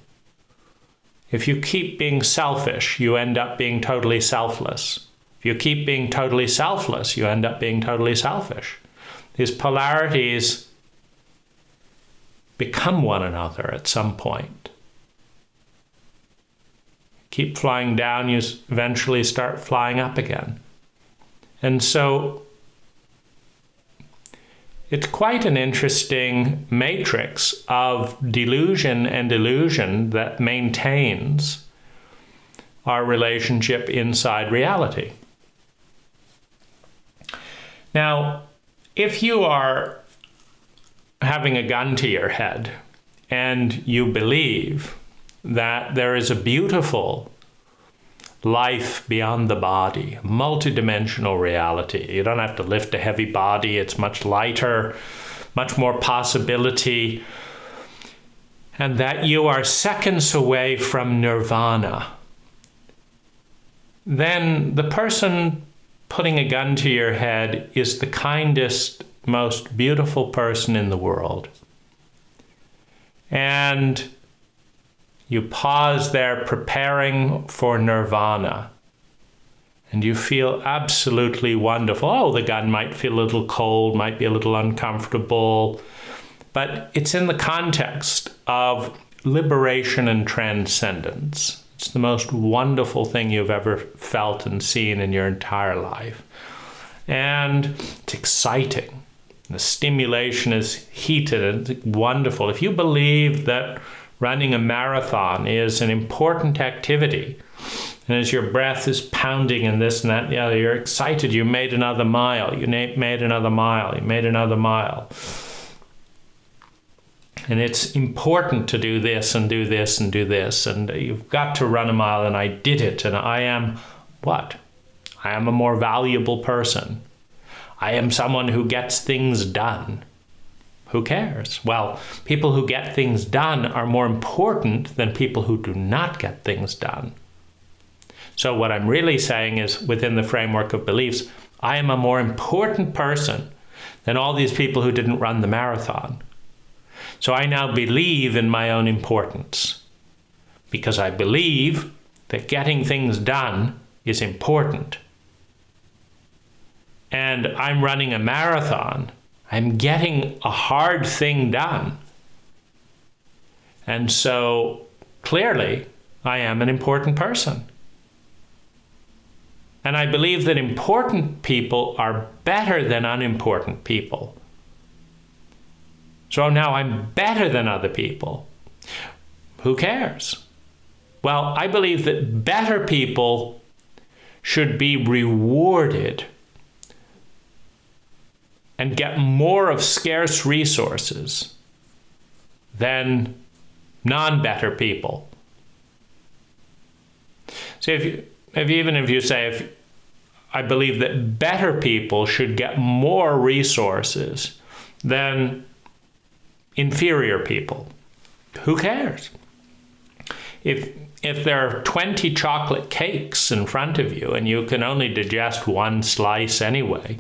if you keep being selfish, you end up being totally selfless. If you keep being totally selfless, you end up being totally selfish. These polarities become one another at some point. Keep flying down, you eventually start flying up again. And so it's quite an interesting matrix of delusion and illusion that maintains our relationship inside reality. Now, if you are having a gun to your head and you believe that there is a beautiful life beyond the body, multidimensional reality. You don't have to lift a heavy body. It's much lighter, much more possibility. and that you are seconds away from nirvana, then the person putting a gun to your head is the kindest, most beautiful person in the world. And you pause there preparing for nirvana, and you feel absolutely wonderful. Oh, the gun might feel a little cold, might be a little uncomfortable, but it's in the context of liberation and transcendence. It's the most wonderful thing you've ever felt and seen in your entire life. And it's exciting. The stimulation is heated and it's wonderful. If you believe that running a marathon is an important activity, and as your breath is pounding and this and that and the other, you're excited, you made another mile, you made another mile, you made another mile. And it's important to do this and do this and do this, and you've got to run a mile, and I did it, and I am what? I am a more valuable person. I am someone who gets things done. Who cares? Well, people who get things done are more important than people who do not get things done. So what I'm really saying is, within the framework of beliefs, I am a more important person than all these people who didn't run the marathon. So I now believe in my own importance, because I believe that getting things done is important. And I'm running a marathon. I'm getting a hard thing done. And so clearly, I am an important person. And I believe that important people are better than unimportant people. So now I'm better than other people. Who cares? Well, I believe that better people should be rewarded and get more of scarce resources than non-better people. So if you say, I believe that better people should get more resources than inferior people, who cares? If there are 20 chocolate cakes in front of you and you can only digest one slice anyway,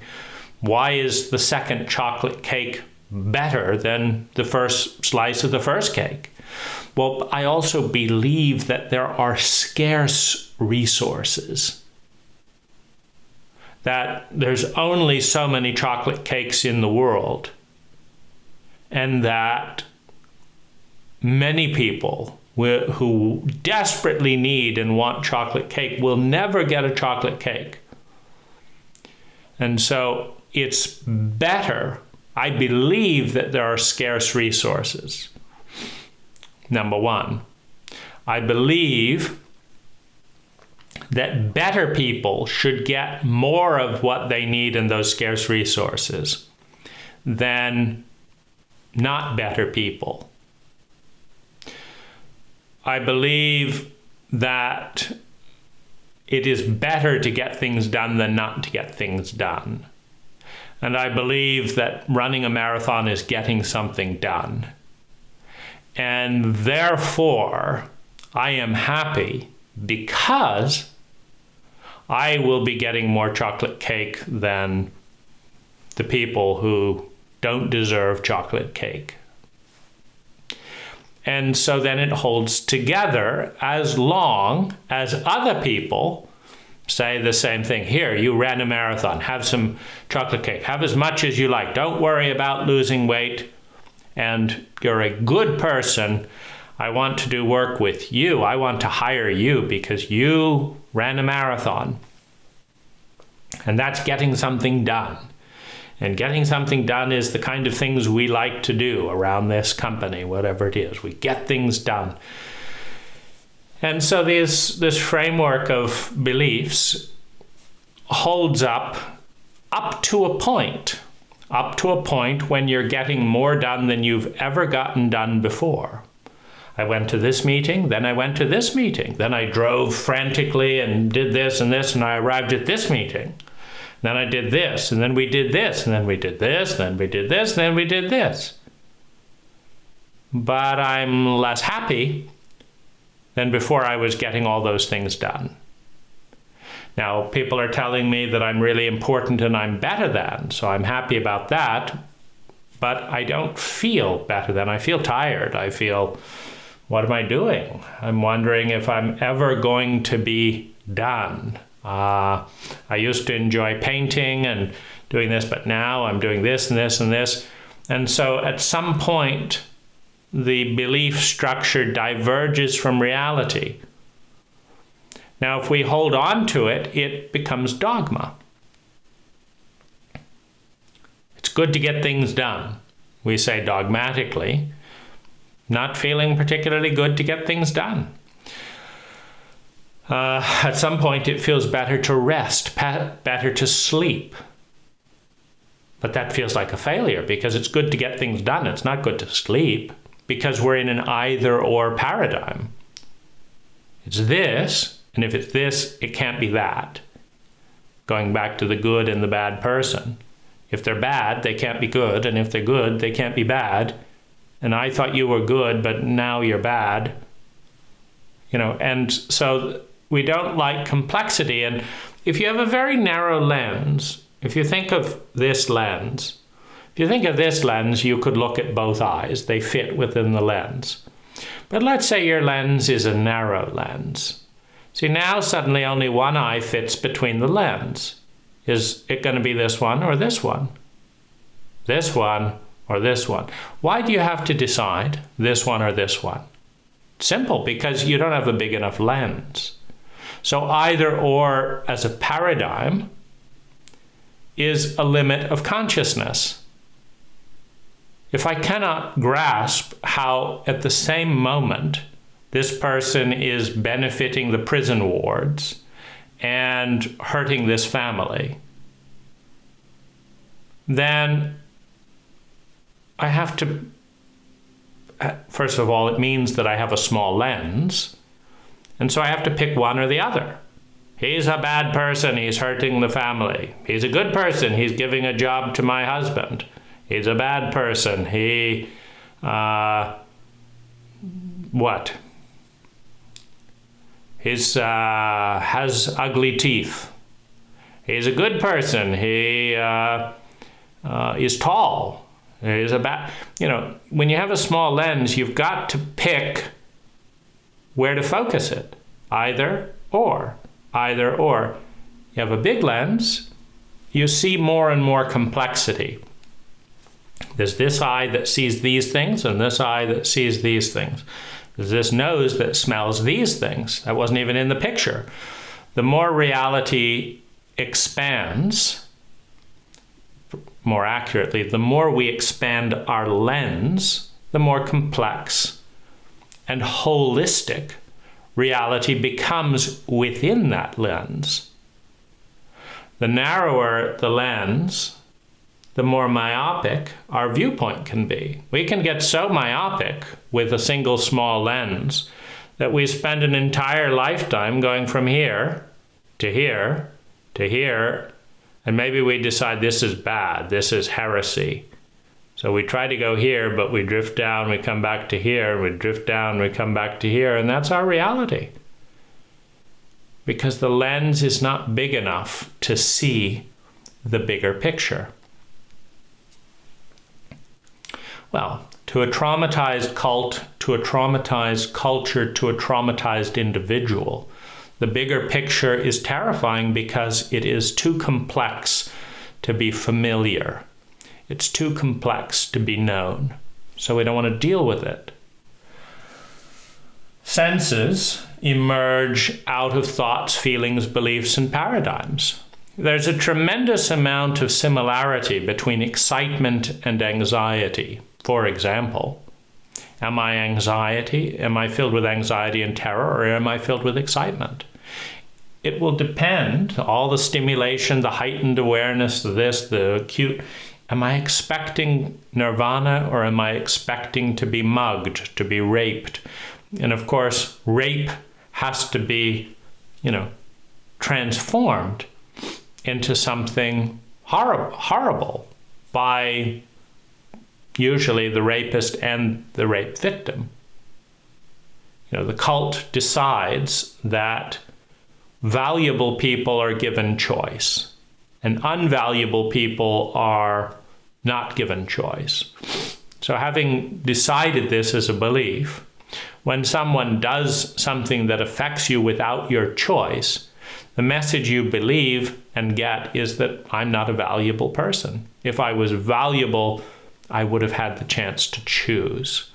why is the second chocolate cake better than the first slice of the first cake? Well, I also believe that there are scarce resources, that there's only so many chocolate cakes in the world, and that many people who desperately need and want chocolate cake will never get a chocolate cake. And so it's better, I believe, that there are scarce resources. Number one, I believe that better people should get more of what they need in those scarce resources than not better people. I believe that it is better to get things done than not to get things done. And I believe that running a marathon is getting something done. And therefore, I am happy because I will be getting more chocolate cake than the people who don't deserve chocolate cake. And so then it holds together as long as other people say the same thing. Here, you ran a marathon, have some chocolate cake, have as much as you like. Don't worry about losing weight. And you're a good person. I want to do work with you. I want to hire you because you ran a marathon. And that's getting something done. And getting something done is the kind of things we like to do around this company, whatever it is. We get things done. And so this framework of beliefs holds up to a point when you're getting more done than you've ever gotten done before. I went to this meeting, then I went to this meeting, then I drove frantically and did this, and I arrived at this meeting. Then I did this, and then we did this, and then we did this, then we did this, and then we did this. but I'm less happy than before I was getting all those things done. Now, people are telling me that I'm really important and I'm better than, so I'm happy about that, but I don't feel better than. I feel tired. I feel, what am I doing? I'm wondering if I'm ever going to be done. I used to enjoy painting and doing this, but now I'm doing this and this and this. And so at some point, the belief structure diverges from reality. Now, if we hold on to it, it becomes dogma. It's good to get things done, we say dogmatically, not feeling particularly good to get things done. At some point, it feels better to rest, better to sleep. But that feels like a failure because it's good to get things done. It's not good to sleep because we're in an either-or paradigm. It's this, and if it's this, it can't be that. Going back to the good and the bad person. If they're bad, they can't be good, and if they're good, they can't be bad. And I thought you were good, but now you're bad. And so we don't like complexity. And if you have a very narrow lens, if you think of this lens, you could look at both eyes. They fit within the lens. But let's say your lens is a narrow lens. See, now suddenly only one eye fits between the lens. Is it going to be this one or this one? This one or this one? Why do you have to decide this one or this one? Simple, because you don't have a big enough lens. So either or as a paradigm is a limit of consciousness. If I cannot grasp how at the same moment this person is benefiting the prison wards and hurting this family, then I have to, first of all, it means that I have a small lens, and so I have to pick one or the other. He's a bad person, he's hurting the family. He's a good person, he's giving a job to my husband. He's a bad person, he, what? He's has ugly teeth. He's a good person, he is tall. He's a bad, when you have a small lens, you've got to pick where to focus it. Either or. Either or. You have a big lens, you see more and more complexity. There's this eye that sees these things and this eye that sees these things. There's this nose that smells these things. That wasn't even in the picture. The more reality expands, more accurately, the more we expand our lens, the more complex and holistic reality becomes within that lens. The narrower the lens, the more myopic our viewpoint can be. We can get so myopic with a single small lens that we spend an entire lifetime going from here to here to here, and maybe we decide this is bad, this is heresy. So we try to go here, but we drift down, we come back to here, we drift down, we come back to here, and that's our reality. Because the lens is not big enough to see the bigger picture. Well, to a traumatized cult, to a traumatized culture, to a traumatized individual, the bigger picture is terrifying because it is too complex to be familiar. It's too complex to be known, so we don't want to deal with it. Senses emerge out of thoughts, feelings, beliefs, and paradigms. There's a tremendous amount of similarity between excitement and anxiety. For example, am I filled with anxiety and terror, or am I filled with excitement? It will depend, all the stimulation, the heightened awareness, the acute. Am I expecting nirvana, or am I expecting to be mugged, to be raped? And of course, rape has to be, transformed into something horrible by usually the rapist and the rape victim. The cult decides that valuable people are given choice and unvaluable people are not given choice. So having decided this as a belief, when someone does something that affects you without your choice, the message you believe and get is that I'm not a valuable person. If I was valuable, I would have had the chance to choose.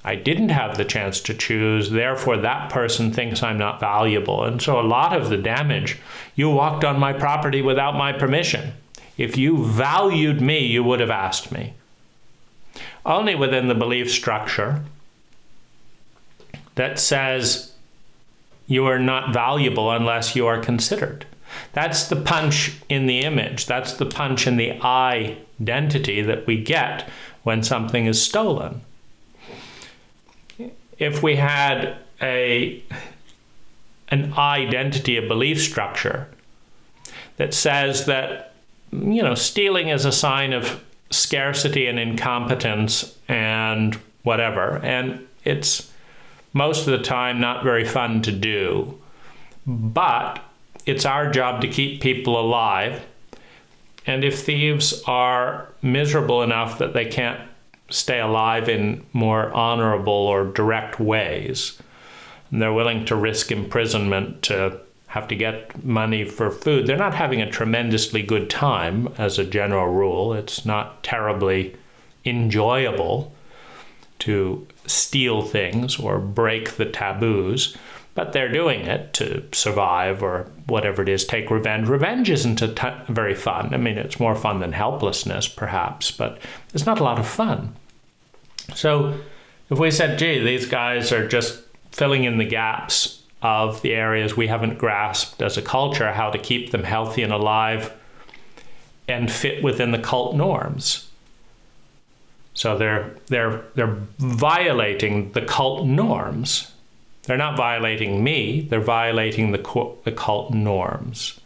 I didn't have the chance to choose, therefore that person thinks I'm not valuable. And so a lot of the damage, you walked on my property without my permission. If you valued me, you would have asked me. Only within the belief structure that says you are not valuable unless you are considered. That's the punch in the image. That's the punch in the identity that we get when something is stolen. If we had an identity, a belief structure that says that, stealing is a sign of scarcity and incompetence and whatever, and it's most of the time not very fun to do, but it's our job to keep people alive. And if thieves are miserable enough that they can't stay alive in more honorable or direct ways, and they're willing to risk imprisonment to have to get money for food, they're not having a tremendously good time as a general rule. It's not terribly enjoyable to steal things or break the taboos, but they're doing it to survive or whatever it is, take revenge. Revenge isn't very fun. I mean, it's more fun than helplessness, perhaps, but it's not a lot of fun. So if we said, gee, these guys are just filling in the gaps of the areas we haven't grasped as a culture, how to keep them healthy and alive and fit within the cult norms. So they're violating the cult norms. They're not violating me, they're violating the cult norms.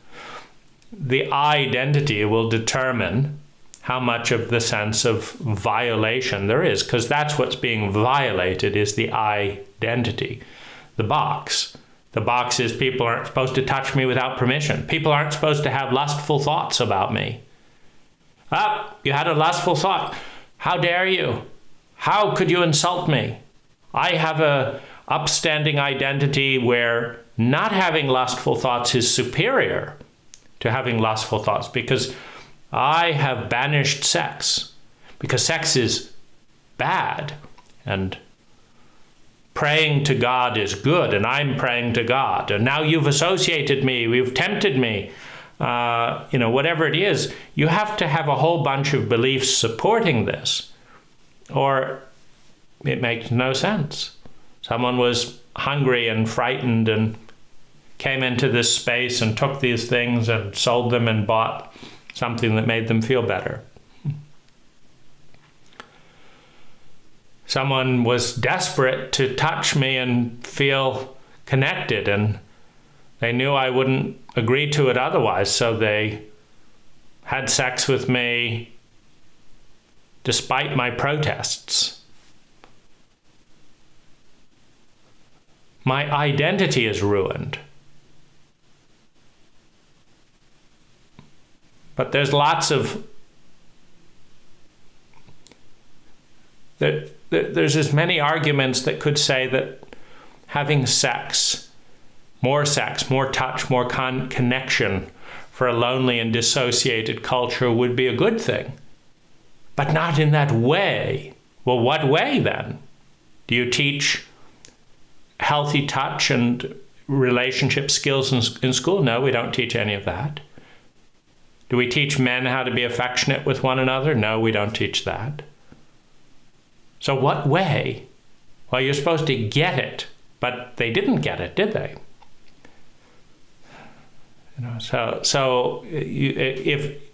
The identity will determine how much of the sense of violation there is, because that's what's being violated, is the identity. The box. The box is people aren't supposed to touch me without permission. People aren't supposed to have lustful thoughts about me. You had a lustful thought. How dare you? How could you insult me? I have a upstanding identity where not having lustful thoughts is superior to having lustful thoughts, because I have banished sex, because sex is bad and praying to God is good, and I'm praying to God, and now you've associated me, you've tempted me, whatever it is. You have to have a whole bunch of beliefs supporting this, or it makes no sense. Someone was hungry and frightened and came into this space and took these things and sold them and bought something that made them feel better. Someone was desperate to touch me and feel connected, and they knew I wouldn't agree to it otherwise, so they had sex with me despite my protests. My identity is ruined. But there's lots of... There's as many arguments that could say that having sex, more touch, more connection for a lonely and dissociated culture would be a good thing. But not in that way. Well, what way then? Do you teach healthy touch and relationship skills in school? No, we don't teach any of that. Do we teach men how to be affectionate with one another? No, we don't teach that. So what way? Well, you're supposed to get it, but they didn't get it, did they?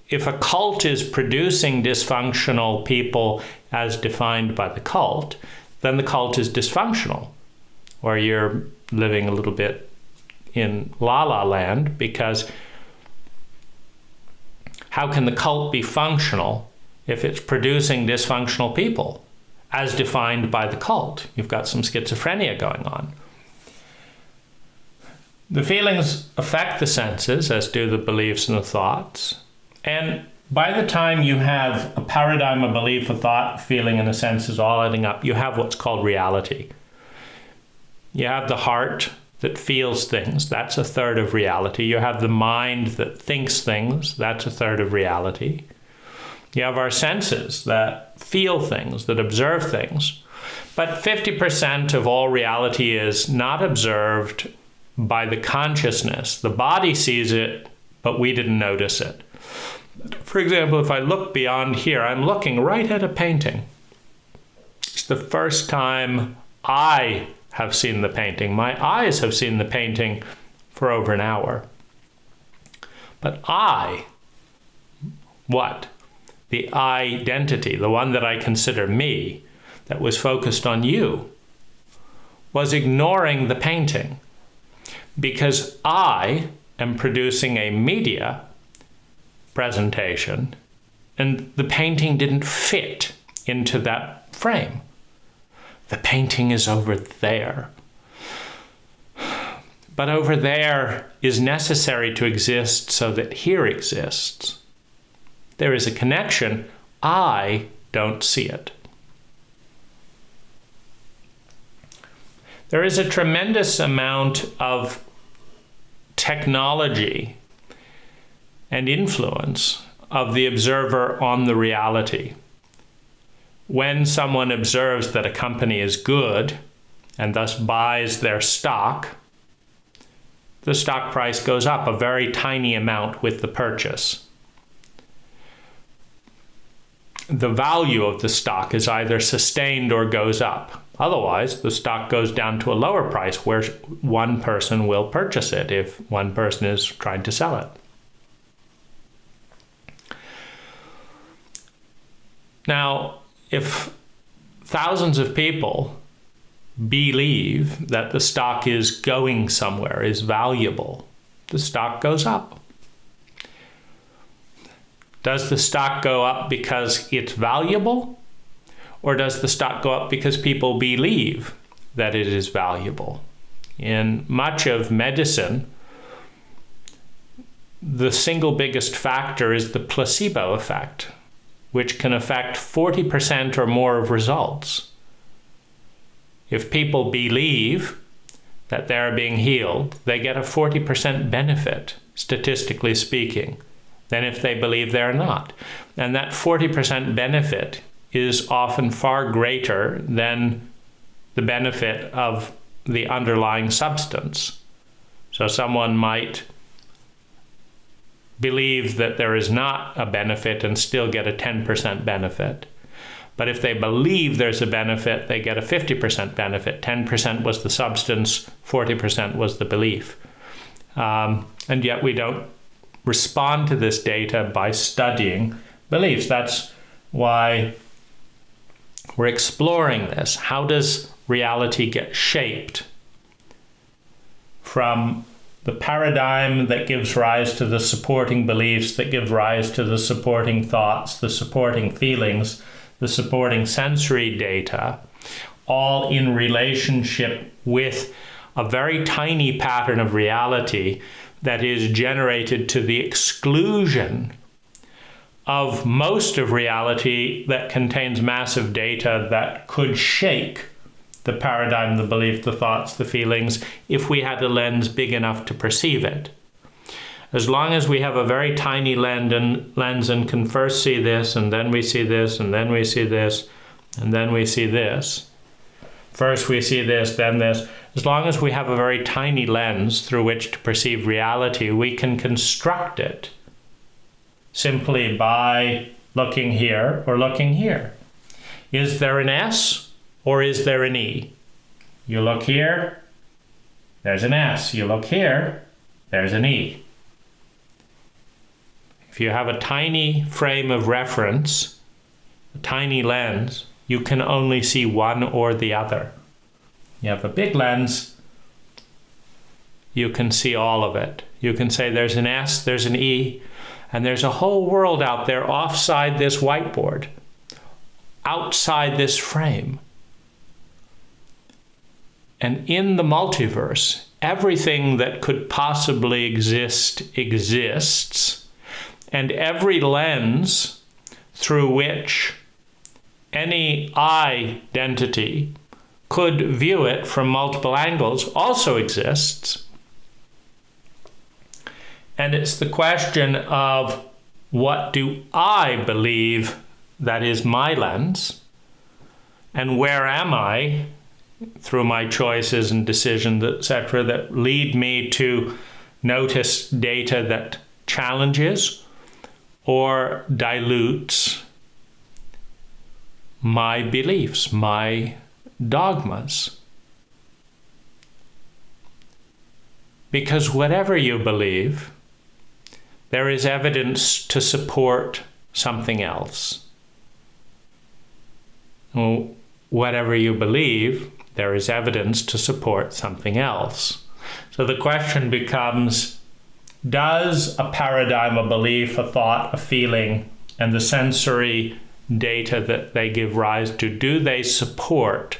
If a cult is producing dysfunctional people as defined by the cult, then the cult is dysfunctional, or you're living a little bit in la-la land, because how can the cult be functional if it's producing dysfunctional people, as defined by the cult. You've got some schizophrenia going on. The feelings affect the senses, as do the beliefs and the thoughts. And by the time you have a paradigm, a belief, a thought, a feeling, and the senses all adding up, you have what's called reality. You have the heart that feels things. That's a third of reality. You have the mind that thinks things. That's a third of reality. You have our senses that feel things, that observe things. But 50% of all reality is not observed by the consciousness. The body sees it, but we didn't notice it. For example, if I look beyond here, I'm looking right at a painting. It's the first time I have seen the painting. My eyes have seen the painting for over an hour. But what? The identity, the one that I consider me, that was focused on you, was ignoring the painting because I am producing a media presentation and the painting didn't fit into that frame. The painting is over there. But over there is necessary to exist so that here exists. There is a connection. I don't see it. There is a tremendous amount of technology and influence of the observer on the reality. When someone observes that a company is good and thus buys their stock, the stock price goes up a very tiny amount with the purchase. The value of the stock is either sustained or goes up. Otherwise, the stock goes down to a lower price where one person will purchase it if one person is trying to sell it. Now, if thousands of people believe that the stock is going somewhere, is valuable, the stock goes up. Does the stock go up because it's valuable? Or does the stock go up because people believe that it is valuable? In much of medicine, the single biggest factor is the placebo effect, which can affect 40% or more of results. If people believe that they're being healed, they get a 40% benefit, statistically speaking, than if they believe they're not. And that 40% benefit is often far greater than the benefit of the underlying substance. So someone might believe that there is not a benefit and still get a 10% benefit. But if they believe there's a benefit, they get a 50% benefit. 10% was the substance, 40% was the belief. And yet we don't respond to this data by studying beliefs. That's why we're exploring this. How does reality get shaped from the paradigm that gives rise to the supporting beliefs, that give rise to the supporting thoughts, the supporting feelings, the supporting sensory data, all in relationship with a very tiny pattern of reality that is generated to the exclusion of most of reality that contains massive data that could shake the paradigm, the belief, the thoughts, the feelings, if we had a lens big enough to perceive it. As long as we have a very tiny lens and can first see this, and then we see this, and then we see this, and then we see this. First we see this, then this. As long as we have a very tiny lens through which to perceive reality, we can construct it simply by looking here or looking here. Is there an S or is there an E? You look here, there's an S. You look here, there's an E. If you have a tiny frame of reference, a tiny lens, you can only see one or the other. You have a big lens, you can see all of it. You can say there's an S, there's an E, And there's a whole world out there offside this whiteboard, outside this frame. And in the multiverse, everything that could possibly exist exists, and every lens through which any identity could view it from multiple angles also exists. And it's the question of, what do I believe that is my lens? And where am I through my choices and decisions, etc., that lead me to notice data that challenges or dilutes my beliefs, my dogmas? Because whatever you believe, there is evidence to support something else. Well, whatever you believe, there is evidence to support something else. So the question becomes, does a paradigm, a belief, a thought, a feeling, and the sensory data that they give rise to, do they support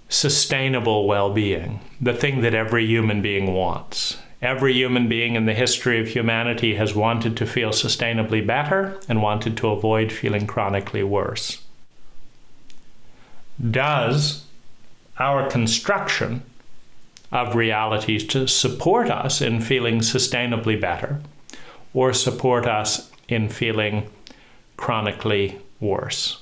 sustainable well-being, the thing that every human being wants? Every human being in the history of humanity has wanted to feel sustainably better and wanted to avoid feeling chronically worse. Does our construction of realities to support us in feeling sustainably better or support us in feeling chronically worse?